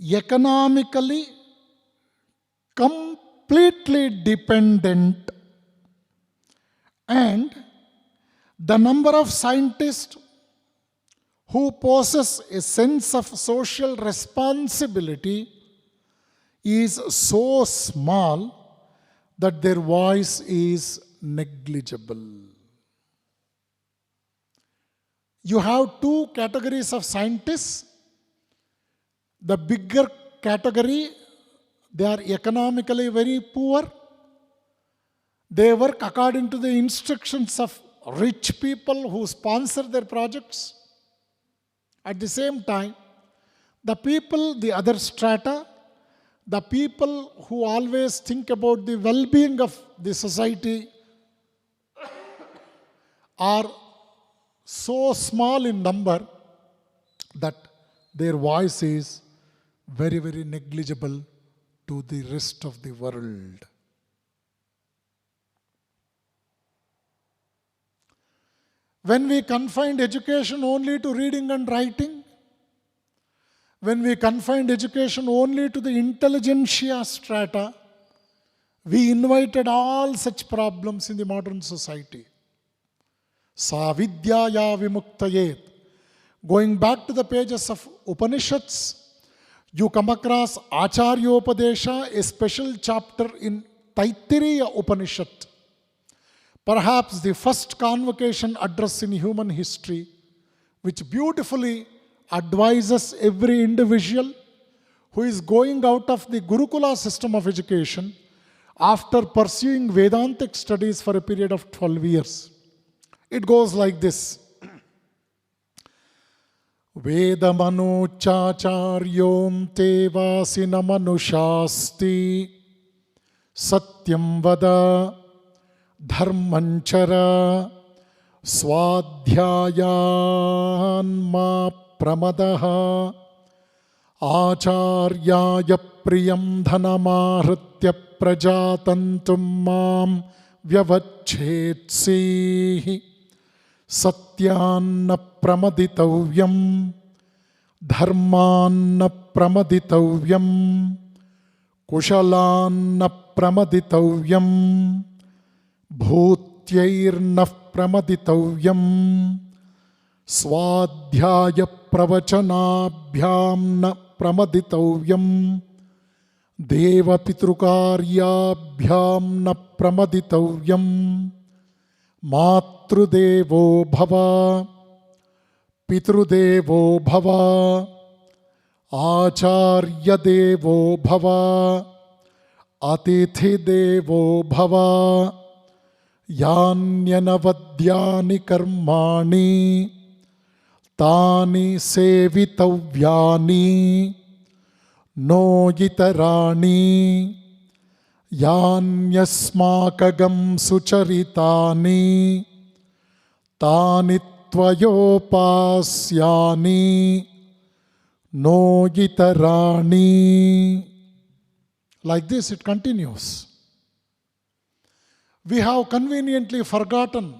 economically completely dependent, and the number of scientists who possess a sense of social responsibility is so small that their voice is negligible. You have two categories of scientists. The bigger category, they are economically very poor. They work according to the instructions of rich people who sponsor their projects. At the same time, the people, the other strata, the people who always think about the well-being of the society are so small in number that their voice is very, very negligible to the rest of the world. When we confined education only to reading and writing, when we confined education only to the intelligentsia strata, we invited all such problems in the modern society. Sa vidyaya vimuktayet. Going back to the pages of Upanishads, you come across Acharyopadesha, a special chapter in Taittiriya Upanishad. Perhaps the first convocation address in human history, which beautifully advises every individual who is going out of the Gurukula system of education after pursuing Vedantic studies for a period of 12 years. It goes like this. Vedamanu chacharyom te vasinamanushaasti satyam vada dharmanchara swadhyayan ma pramadaha acharyaya priyam dhanamahritya prajatantum mam vyavachetsi satyanna pramaditavyam dharmanna pramaditavyam kushalanna pramaditavyam bhutyairna pramaditavyam swadhyaya pravachanabhyam na pramaditavyam deva pitrukaryabhyam na pramaditavyam matrudevo bhava pitrudevo bhava acharya devo bhava atithi devo bhava yanyanavadyani karmani tani sevitavyani no yitarani yanyasmakagam sucharitani tani tvayopasyani no yitarani. Like this it continues. We have conveniently forgotten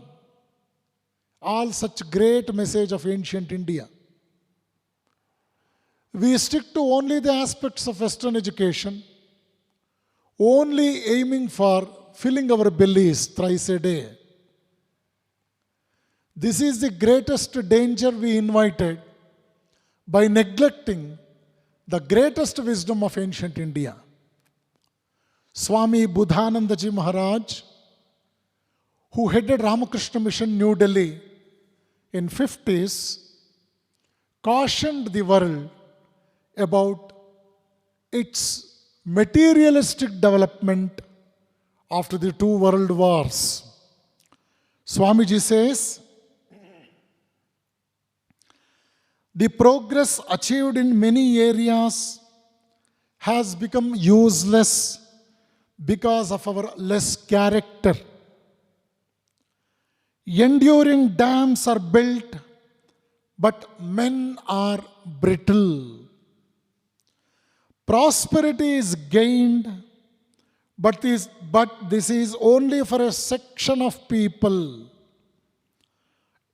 all such great message of ancient India. We stick to only the aspects of Western education, only aiming for filling our bellies thrice a day. This is the greatest danger we invited by neglecting the greatest wisdom of ancient India. Swami Buddhanandaji Maharaj, who headed Ramakrishna Mission New Delhi in 50s, cautioned the world about its materialistic development after the two world wars. Swamiji says, the progress achieved in many areas has become useless because of our less character. Enduring dams are built, but men are brittle. Prosperity is gained, but this is only for a section of people.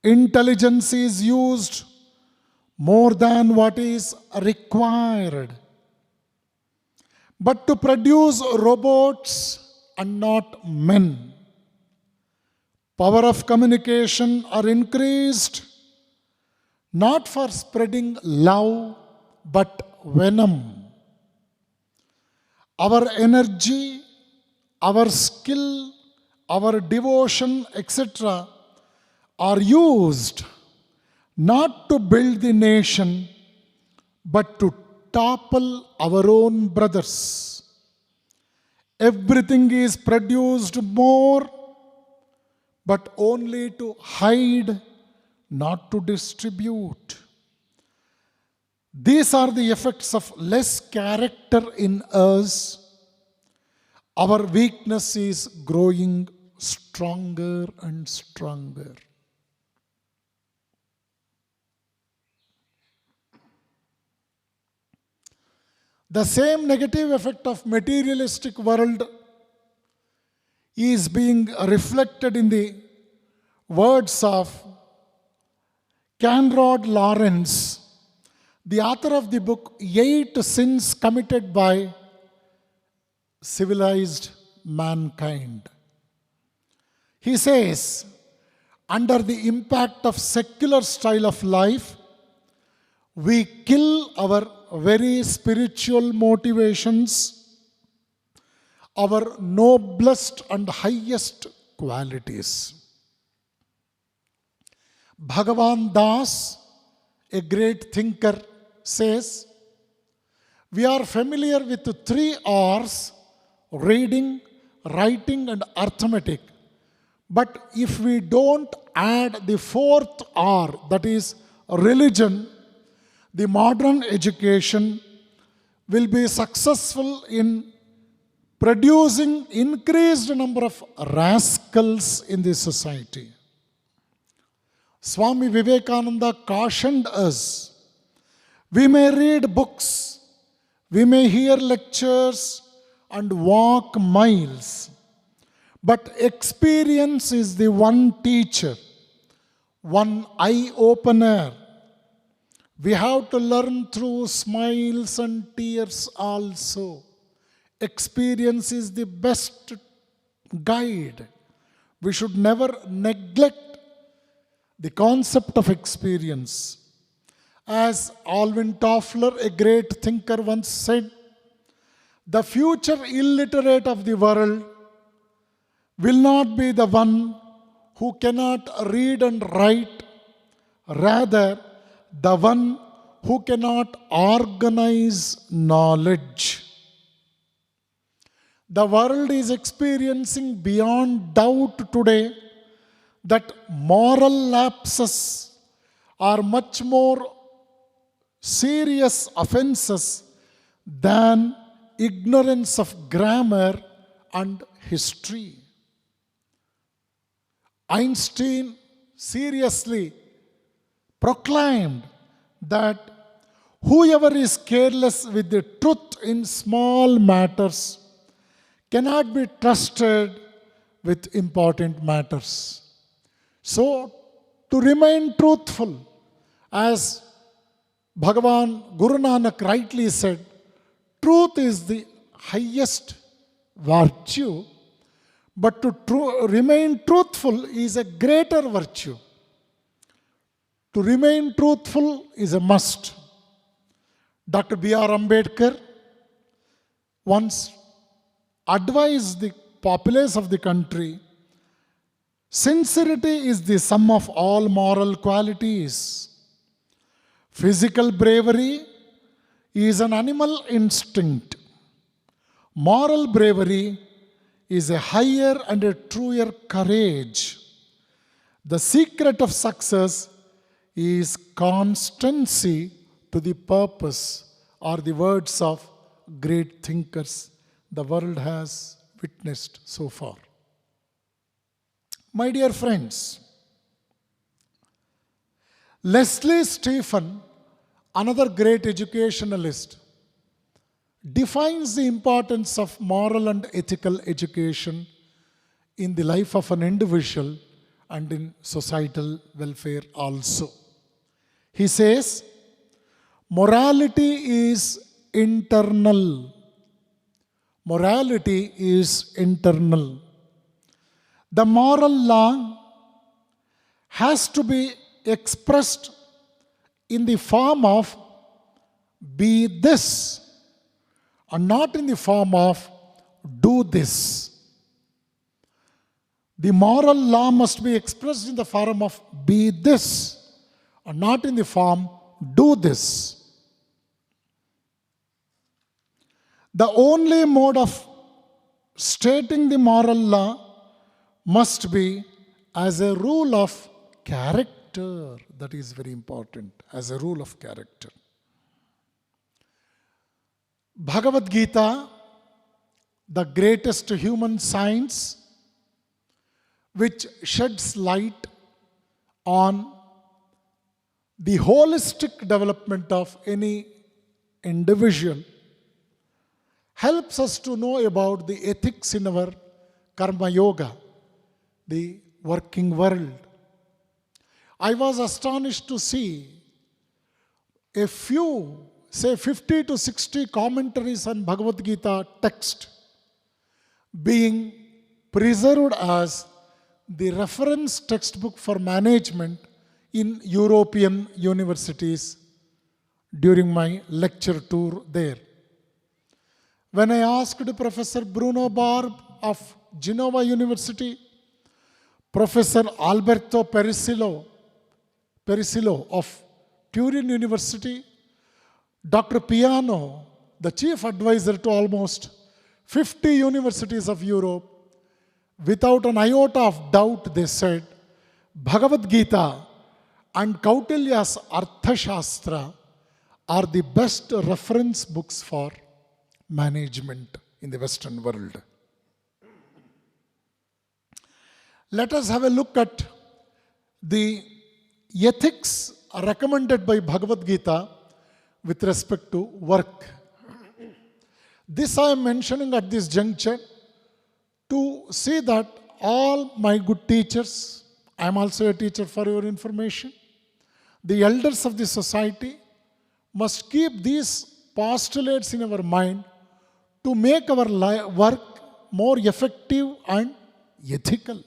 Intelligence is used more than what is required. But to produce robots and not men. Power of communication are increased, not for spreading love, but venom. our energy, our skill, our devotion, etc. are used not to build the nation, but to topple our own brothers. Everything is produced more, but only to hide, not to distribute. These are the effects of less character in us. Our weakness is growing stronger and stronger. The same negative effect of materialistic world is being reflected in the words of Conrad Lawrence, the author of the book 8 Sins Committed by Civilized Mankind. He says, under the impact of secular style of life, we kill our very spiritual motivations, our noblest and highest qualities. Bhagavan Das, a great thinker, says, we are familiar with the 3 R's, reading, writing and arithmetic. But if we don't add the 4th R, that is religion, the modern education will be successful in producing increased number of rascals in the society. Swami Vivekananda cautioned us, we may read books, we may hear lectures and walk miles, but experience is the one teacher, one eye-opener. We have to learn through smiles and tears also. Experience is the best guide. We should never neglect the concept of experience. As Alvin Toffler, a great thinker, once said, the future illiterate of the world will not be the one who cannot read and write, rather the one who cannot organize knowledge. The world is experiencing beyond doubt today that moral lapses are much more serious offenses than ignorance of grammar and history. Einstein seriously proclaimed that whoever is careless with the truth in small matters cannot be trusted with important matters. So, to remain truthful, as Bhagavan Guru Nanak rightly said, truth is the highest virtue, but to remain truthful is a greater virtue. To remain truthful is a must. Dr. B.R. Ambedkar once advised the populace of the country, sincerity is the sum of all moral qualities. Physical bravery is an animal instinct. Moral bravery is a higher and a truer courage. The secret of success is constancy to the purpose, are the words of great thinkers the world has witnessed so far. My dear friends, Leslie Stephen, another great educationalist, defines the importance of moral and ethical education in the life of an individual and in societal welfare also. He says, morality is internal. Morality is internal. The moral law has to be expressed in the form of be this and not in the form of do this. The moral law must be expressed in the form of be this, and not in the form do this. The only mode of stating the moral law must be as a rule of character. That is very important, as a rule of character. Bhagavad Gita, the greatest human science, which sheds light on the holistic development of any individual, helps us to know about the ethics in our karma yoga, the working world. I was astonished to see a few, say 50 to 60 commentaries on Bhagavad Gita text being preserved as the reference textbook for management in European universities during my lecture tour there. When I asked Professor Bruno Barb of Genova University, Professor Alberto Perisilo of Turin University, Dr. Piano, the chief advisor to almost 50 universities of Europe, without an iota of doubt, they said, Bhagavad Gita and Kautilya's Arthashastra are the best reference books for management in the Western world. Let us have a look at the ethics recommended by Bhagavad Gita with respect to work. This I am mentioning at this juncture to see that all my good teachers, I am also a teacher for your information, the elders of the society must keep these postulates in our mind to make our work more effective and ethical.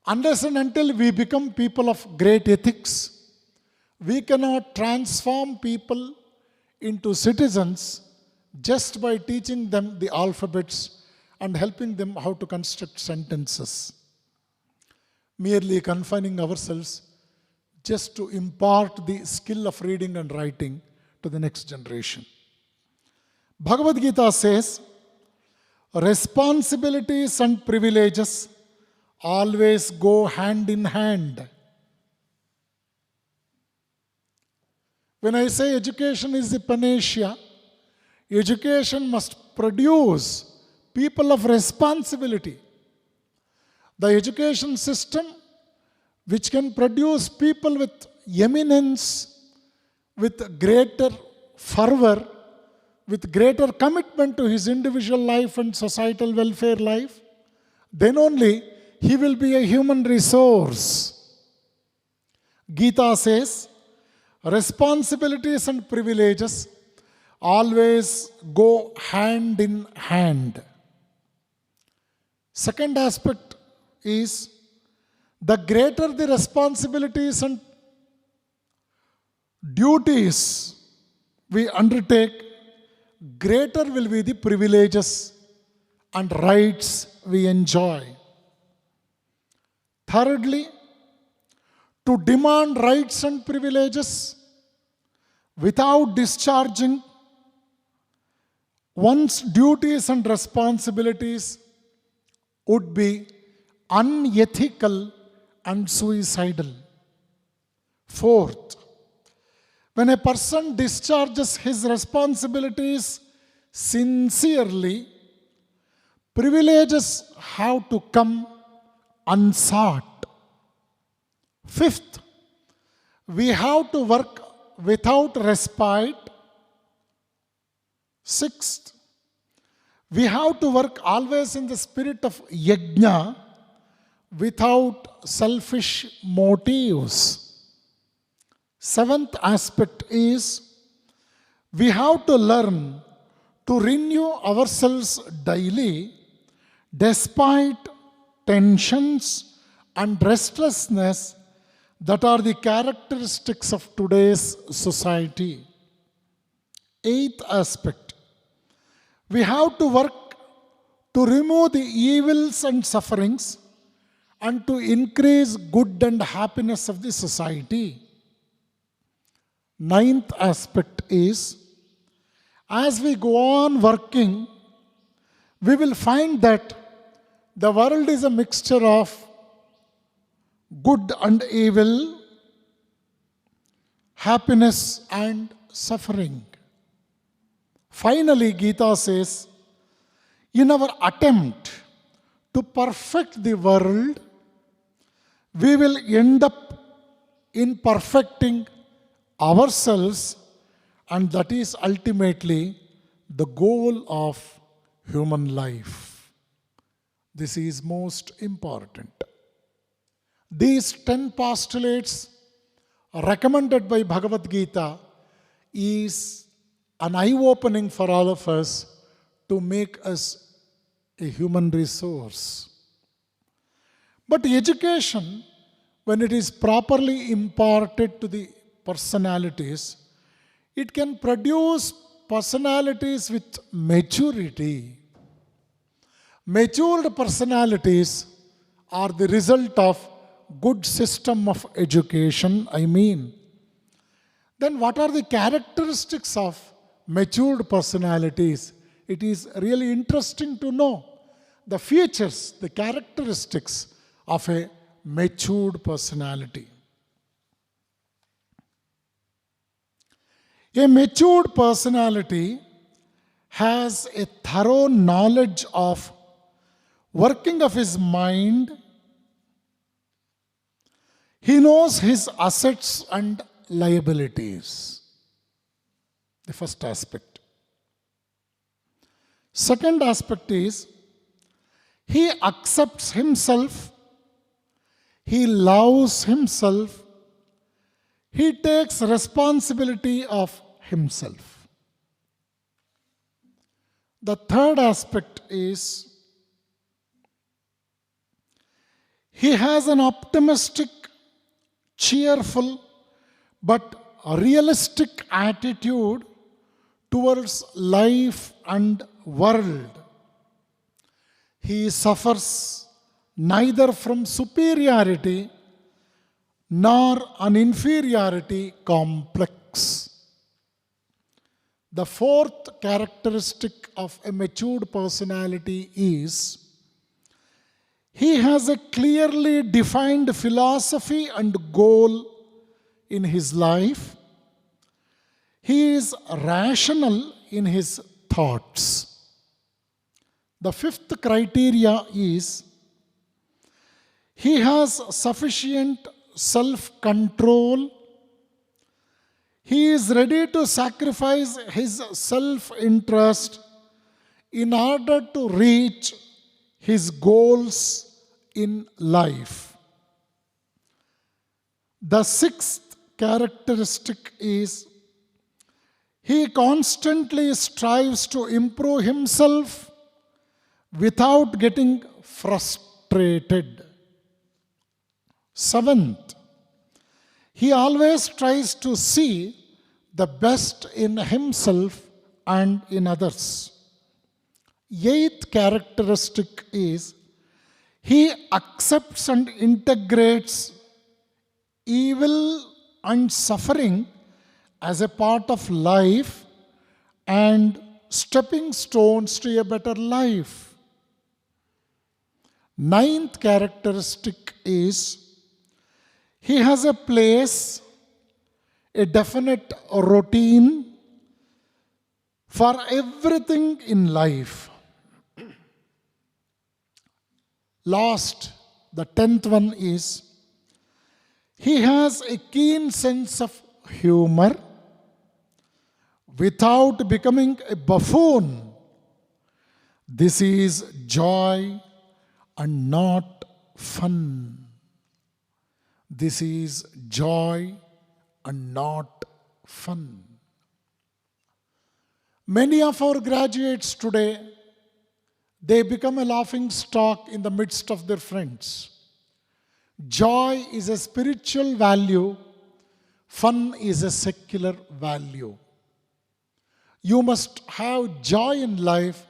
Unless and until we become people of great ethics, we cannot transform people into citizens just by teaching them the alphabets and helping them how to construct sentences, merely confining ourselves just to impart the skill of reading and writing to the next generation. Bhagavad Gita says, responsibilities and privileges always go hand in hand. When I say education is the panacea, education must produce people of responsibility. The education system which can produce people with eminence, with greater fervor, with greater commitment to his individual life and societal welfare life, then only he will be a human resource. Gita says, responsibilities and privileges always go hand in hand. Second aspect is, the greater the responsibilities and duties we undertake, greater will be the privileges and rights we enjoy. Thirdly, to demand rights and privileges without discharging one's duties and responsibilities would be unethical and suicidal. Fourth, when a person discharges his responsibilities sincerely, privileges have to come unsought. Fifth, we have to work without respite. Sixth, we have to work always in the spirit of yajna without selfish motives. Seventh aspect is, we have to learn to renew ourselves daily despite tensions and restlessness that are the characteristics of today's society. Eighth aspect, we have to work to remove the evils and sufferings and to increase good and happiness of the society. Ninth aspect is, as we go on working, we will find that the world is a mixture of good and evil, happiness and suffering. Finally, Gita says, in our attempt to perfect the world, we will end up in perfecting ourselves, and that is ultimately the goal of human life. This is most important. These 10 postulates recommended by Bhagavad Gita is an eye-opening for all of us to make us a human resource. But education, when it is properly imparted to the personalities, it can produce personalities with maturity. Matured personalities are the result of good system of education, Then what are the characteristics of matured personalities? It is really interesting to know the features, the characteristics of a matured personality. A matured personality has a thorough knowledge of working of his mind. He knows his assets and liabilities. The first aspect. Second aspect is, he accepts himself, he loves himself, he takes responsibility of himself. The third aspect is, he has an optimistic, cheerful, but realistic attitude towards life and world. He suffers neither from superiority nor an inferiority complex. The fourth characteristic of a matured personality is, he has a clearly defined philosophy and goal in his life. He is rational in his thoughts. The fifth criteria is, he has sufficient self-control. He is ready to sacrifice his self-interest in order to reach his goals in life. The sixth characteristic is, he constantly strives to improve himself without getting frustrated. Seventh, he always tries to see the best in himself and in others. Eighth characteristic is, he accepts and integrates evil and suffering as a part of life and stepping stones to a better life. Ninth characteristic is, he has a place, a definite routine for everything in life. Last, the 10th one is, he has a keen sense of humor without becoming a buffoon. This is joy and not fun. This is joy and not fun. Many of our graduates today, they become a laughing stock in the midst of their friends. Joy is a spiritual value, fun is a secular value. You must have joy in life.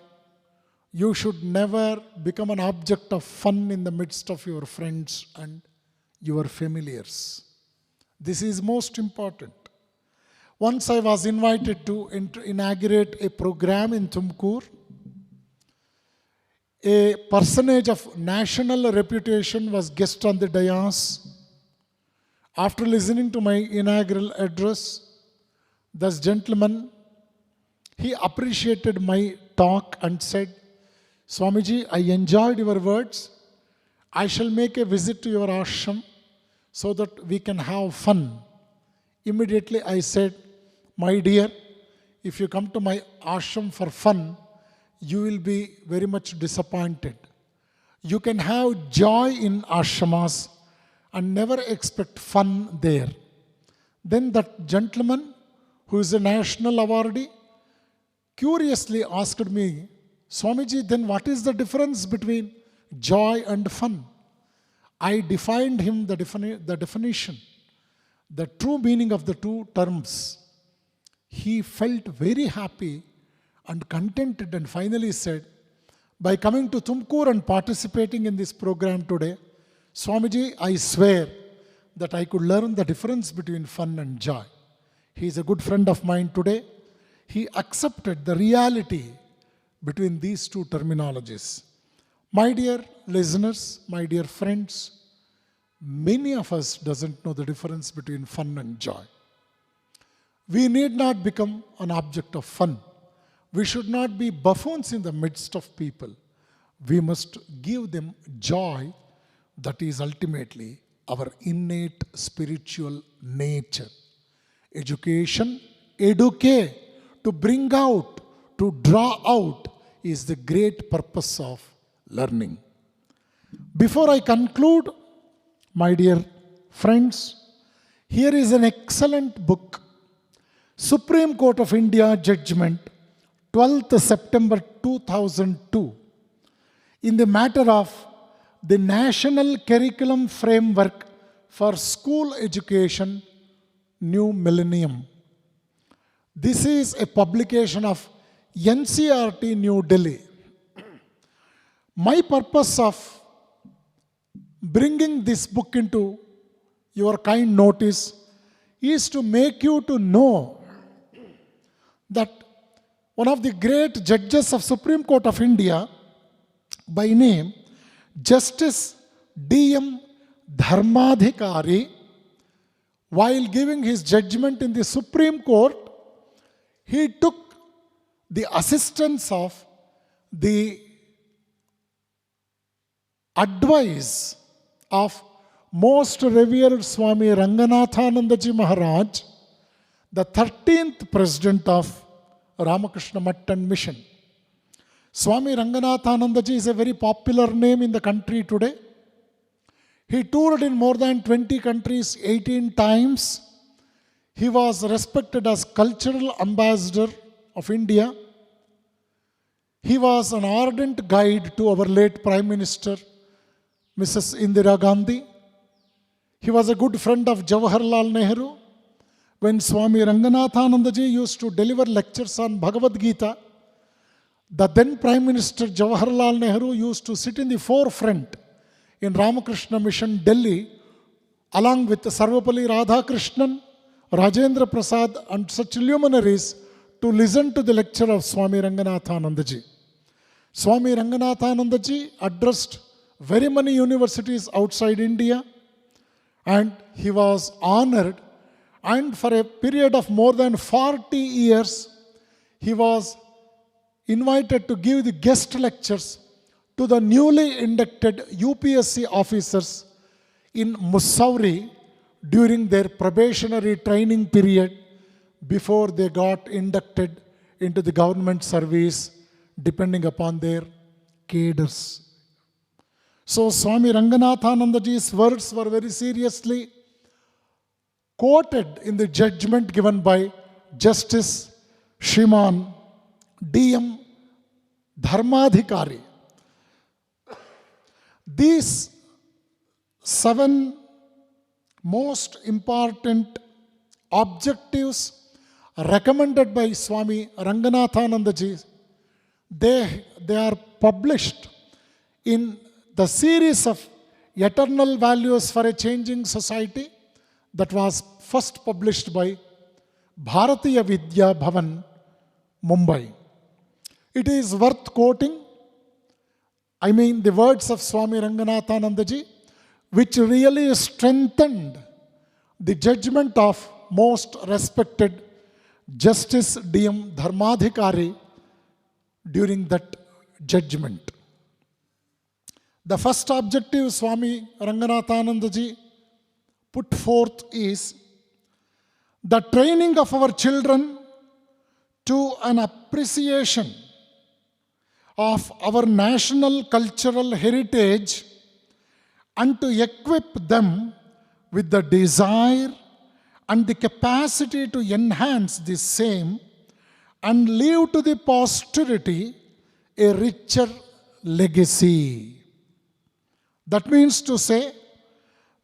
You should never become an object of fun in the midst of your friends and your familiars. This is most important. Once I was invited to inaugurate a program in Tumkur. A personage of national reputation was guest on the dais. After listening to my inaugural address, this gentleman, he appreciated my talk and said, Swamiji, I enjoyed your words. I shall make a visit to your ashram so that we can have fun. Immediately I said, my dear, if you come to my ashram for fun, you will be very much disappointed. You can have joy in ashramas and never expect fun there. Then that gentleman, who is a national awardee, curiously asked me, Swamiji, then what is the difference between joy and fun? I defined him the definition, the true meaning of the two terms. He felt very happy and contented and finally said, by coming to Tumkur and participating in this program today, Swamiji, I swear that I could learn the difference between fun and joy. He is a good friend of mine today. He accepted the reality between these two terminologies. My dear listeners, my dear friends, many of us doesn't know the difference between fun and joy. We need not become an object of fun. We should not be buffoons in the midst of people. We must give them joy that is ultimately our innate spiritual nature. Education, educate, to bring out, to draw out is the great purpose of learning. Before I conclude, my dear friends, here is an excellent book, Supreme Court of India Judgment, 12th September 2002, in the matter of the National Curriculum Framework for School Education, New Millennium. This is a publication of NCERT, New Delhi. My purpose of bringing this book into your kind notice is to make you to know that one of the great judges of Supreme Court of India, by name Justice D.M. Dharmadhikari, while giving his judgment in the Supreme Court, he took the assistance of the advice of most revered Swami Ranganathanandaji Maharaj, the 13th president of Ramakrishna-Vivekananda Mission. Swami Ranganathanandaji is a very popular name in the country today. He toured in more than 20 countries 18 times. He was respected as cultural ambassador of India. He was an ardent guide to our late Prime Minister, Mrs. Indira Gandhi. He was a good friend of Jawaharlal Nehru. When Swami Ranganathanandaji used to deliver lectures on Bhagavad Gita, the then Prime Minister Jawaharlal Nehru used to sit in the forefront in Ramakrishna Mission, Delhi, along with Sarvapalli Radhakrishnan, Rajendra Prasad and such luminaries to listen to the lecture of Swami Ranganathanandaji. Swami Ranganathanandaji addressed very many universities outside India, and he was honored, and for a period of more than 40 years, he was invited to give the guest lectures to the newly inducted UPSC officers in Mysuru during their probationary training period before they got inducted into the government service depending upon their cadres. So Swami Ranganathanandaji's words were very seriously quoted in the judgment given by Justice Shriman D.M. Dharmadhikari. These 7 most important objectives recommended by Swami Ranganathananda ji. They are published in the series of Eternal Values for a Changing Society that was first published by Bharatiya Vidya Bhavan, Mumbai. It is worth quoting, the words of Swami Ranganathananda ji, which really strengthened the judgment of most respected Justice D.M. Dharmadhikari during that judgment. The first objective Swami Ranganathananda ji put forth is the training of our children to an appreciation of our national cultural heritage and to equip them with the desire and the capacity to enhance the same and leave to the posterity a richer legacy. That means to say,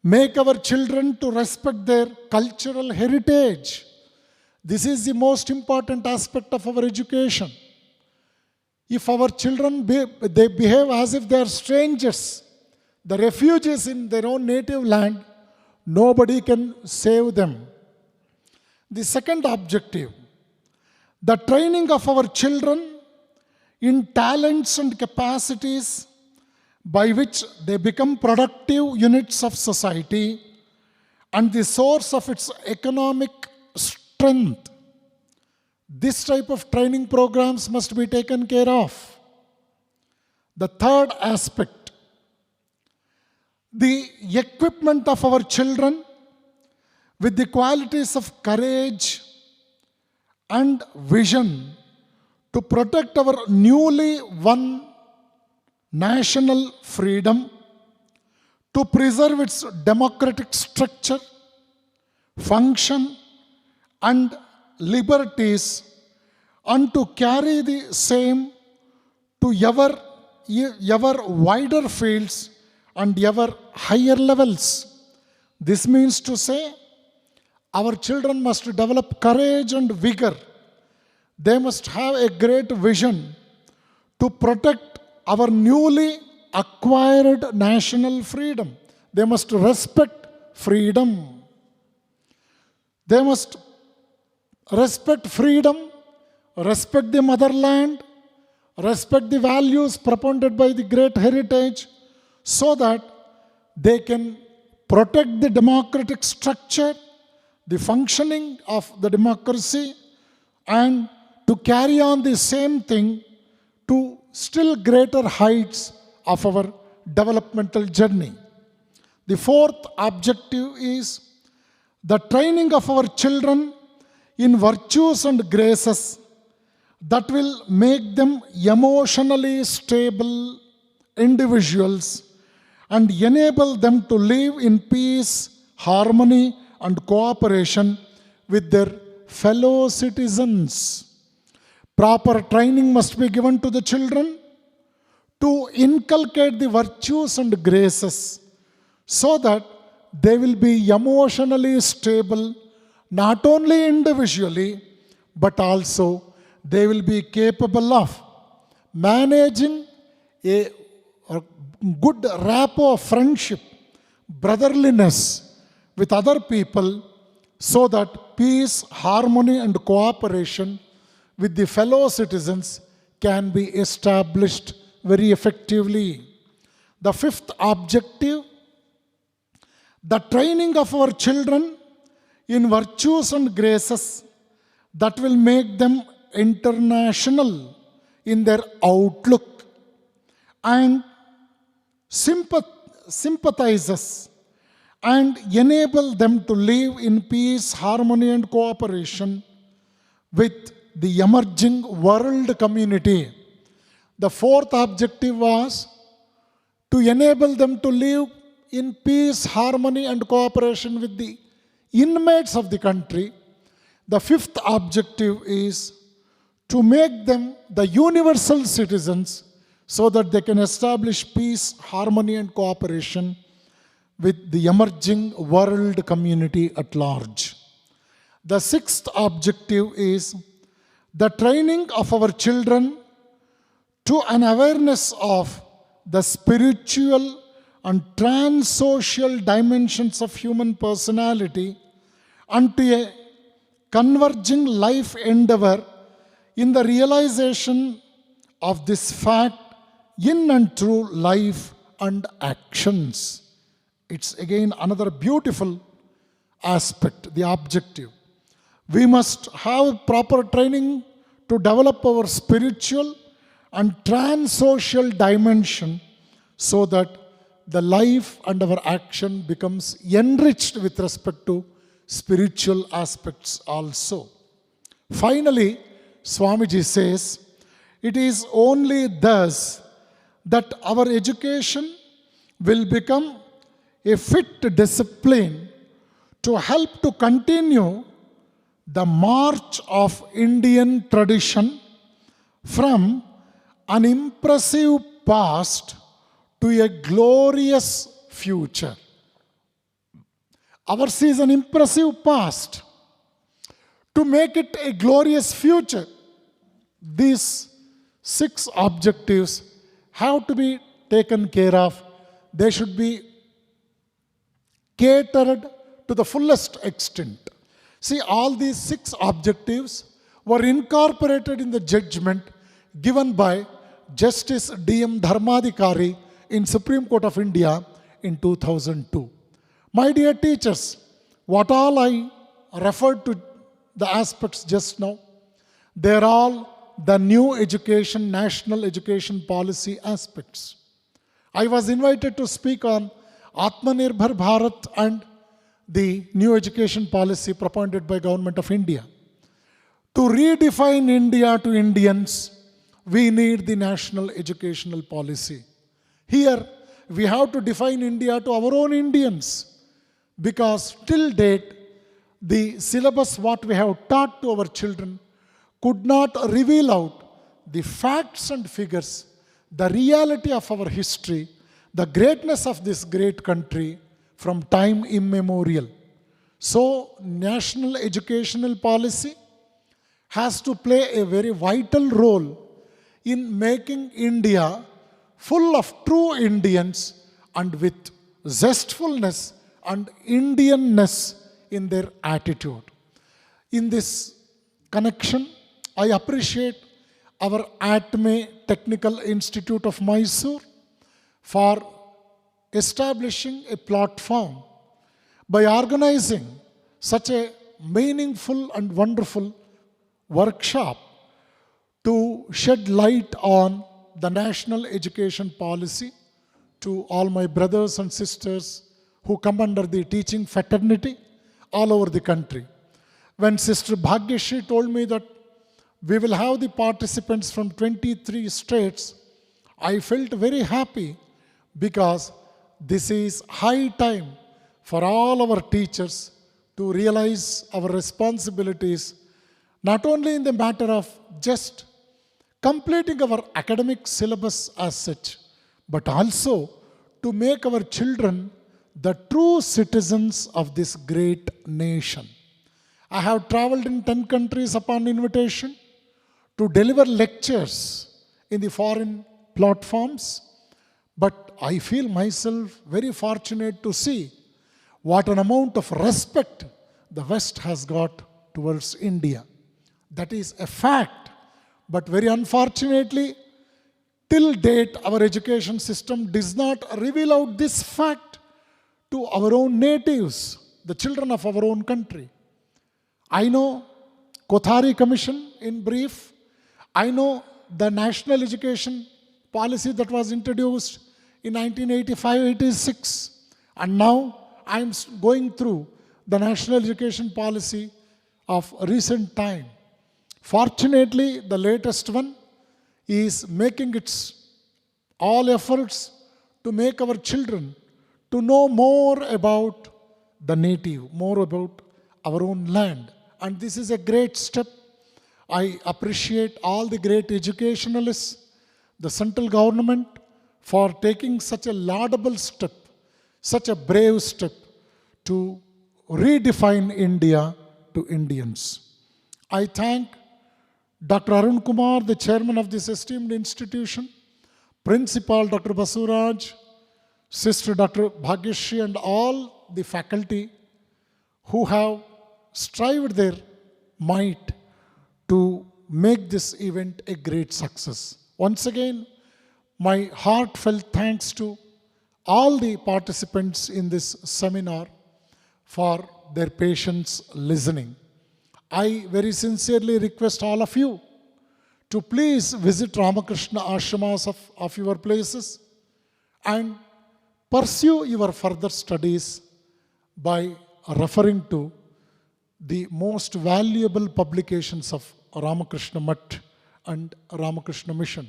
make our children to respect their cultural heritage. This is the most important aspect of our education. If our children they behave as if they are strangers, the refugees in their own native land, nobody can save them. The second objective, the training of our children in talents and capacities by which they become productive units of society and the source of its economic strength. This type of training programs must be taken care of. The third aspect, the equipment of our children with the qualities of courage and vision to protect our newly won national freedom, to preserve its democratic structure, function, and liberties, and to carry the same to ever wider fields and ever higher levels. This means to say, our children must develop courage and vigor. They must have a great vision to protect our newly acquired national freedom. They must respect freedom. They must respect freedom, respect the motherland, respect the values propounded by the great heritage, so that they can protect the democratic structure, the functioning of the democracy, and to carry on the same thing to still greater heights of our developmental journey. The fourth objective is the training of our children in virtues and graces that will make them emotionally stable individuals and enable them to live in peace, harmony, and cooperation with their fellow citizens. Proper training must be given to the children to inculcate the virtues and graces so that they will be emotionally stable, not only individually, but also they will be capable of managing a good rapport of friendship, brotherliness with other people, so that peace, harmony, and cooperation with the fellow citizens can be established very effectively. The fifth objective, the training of our children in virtues and graces that will make them international in their outlook and sympathizes and enable them to live in peace, harmony, and cooperation with the emerging world community. The fourth objective was to enable them to live in peace, harmony, and cooperation with the inmates of the country. The fifth objective is to make them the universal citizens so that they can establish peace, harmony, and cooperation with the emerging world community at large. The sixth objective is the training of our children to an awareness of the spiritual and trans-social dimensions of human personality and to a converging life endeavor in the realization of this fact in and through life and actions. It's again another beautiful aspect, the objective. We must have proper training to develop our spiritual and trans-social dimension so that the life and our action becomes enriched with respect to spiritual aspects also. Finally, Swamiji says, it is only thus that our education will become a fit discipline to help to continue the march of Indian tradition from an impressive past to a glorious future. Ours is an impressive past. To make it a glorious future, these 6 objectives have to be taken care of. They should be catered to the fullest extent. See, all these 6 objectives were incorporated in the judgment given by Justice D.M. Dharmadhikari in Supreme Court of India in 2002. My dear teachers, what all I referred to the aspects just now, they're all the new education, national education policy aspects. I was invited to speak on Atmanirbhar Bharat and the new education policy propounded by Government of India. To redefine India to Indians, we need the national educational policy. Here, we have to define India to our own Indians, because till date, the syllabus what we have taught to our children could not reveal out the facts and figures, the reality of our history, the greatness of this great country from time immemorial. So, national educational policy has to play a very vital role in making India full of true Indians and with zestfulness and Indianness in their attitude. In this connection, I appreciate our ATME Technical Institute of Mysuru for establishing a platform by organizing such a meaningful and wonderful workshop to shed light on the national education policy to all my brothers and sisters who come under the teaching fraternity all over the country. When Sister Bhagyashri told me that we will have the participants from 23 states, I felt very happy, because this is high time for all our teachers to realize our responsibilities, not only in the matter of just completing our academic syllabus as such, but also to make our children the true citizens of this great nation. I have traveled in 10 countries upon invitation to deliver lectures in the foreign platforms, but I feel myself very fortunate to see what an amount of respect the West has got towards India. That is a fact, but very unfortunately, till date, our education system does not reveal out this fact to our own natives, the children of our own country. I know Kothari Commission in brief. I know the national education policy that was introduced in 1985-86. And now I am going through the national education policy of recent time. Fortunately, the latest one is making its all efforts to make our children to know more about the native, more about our own land. And this is a great step. I appreciate all the great educationalists, the central government, for taking such a laudable step, such a brave step to redefine India to Indians. I thank Dr. Arun Kumar, the chairman of this esteemed institution, Principal Dr. Basuraj, Sister Dr. Bhagyashri, and all the faculty who have strived their might to make this event a great success. Once again, my heartfelt thanks to all the participants in this seminar for their patience listening. I very sincerely request all of you to please visit Ramakrishna ashramas of your places and pursue your further studies by referring to the most valuable publications of Ramakrishna Mutt and Ramakrishna Mission.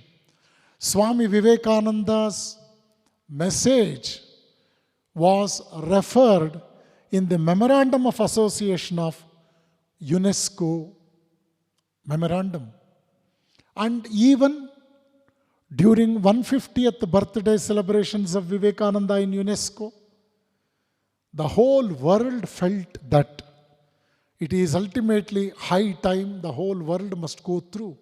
Swami Vivekananda's message was referred in the Memorandum of Association of UNESCO Memorandum. And even during 150th birthday celebrations of Vivekananda in UNESCO, the whole world felt that it is ultimately high time the whole world must go through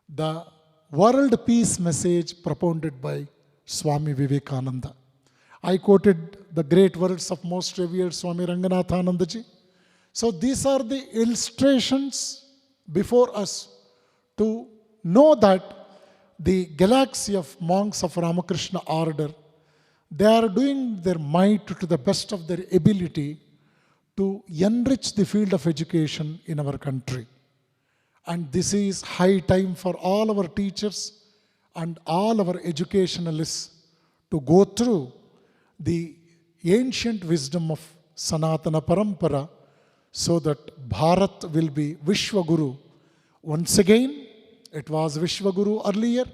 the world peace message propounded by Swami Vivekananda. I quoted the great words of most revered Swami Ranganathanandaji. So these are the illustrations before us to know that the galaxy of monks of Ramakrishna order, they are doing their might to the best of their ability to enrich the field of education in our country. And this is high time for all our teachers and all our educationalists to go through the ancient wisdom of Sanatana Parampara so that Bharat will be Vishwaguru. Once again, it was Vishwaguru earlier,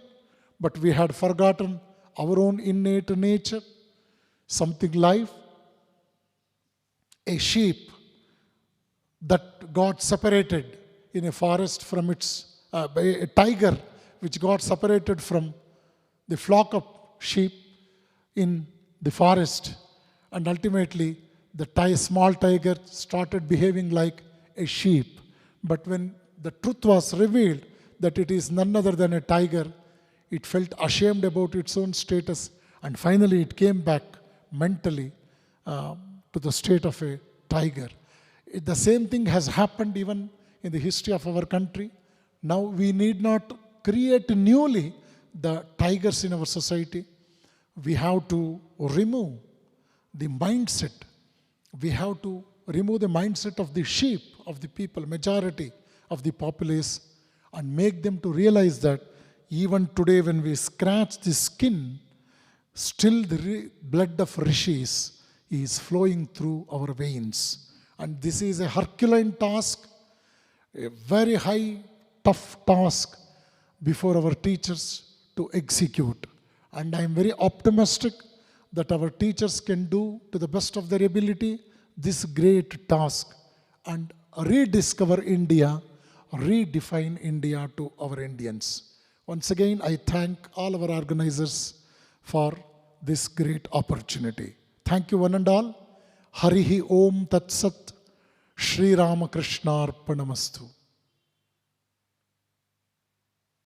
but we had forgotten our own innate nature, something like a sheep that got separated in a forest from a tiger which got separated from the flock of sheep in the forest, and ultimately the small tiger started behaving like a sheep. But when the truth was revealed that it is none other than a tiger, it felt ashamed about its own status, and finally it came back mentally to the state of a tiger. The same thing has happened even in the history of our country. Now we need not create newly the tigers in our society. We have to remove the mindset. We have to remove the mindset of the sheep, of the people, majority of the populace, and make them to realize that even today when we scratch the skin, still the blood of rishis is flowing through our veins. And this is a Herculean task, a very high, tough task before our teachers to execute. And I am very optimistic that our teachers can do to the best of their ability this great task and rediscover India, redefine India to our Indians. Once again, I thank all our organizers for this great opportunity. Thank you one and all. Harihi Om Tat Sat. Shri Ramakrishna Arpanamastu.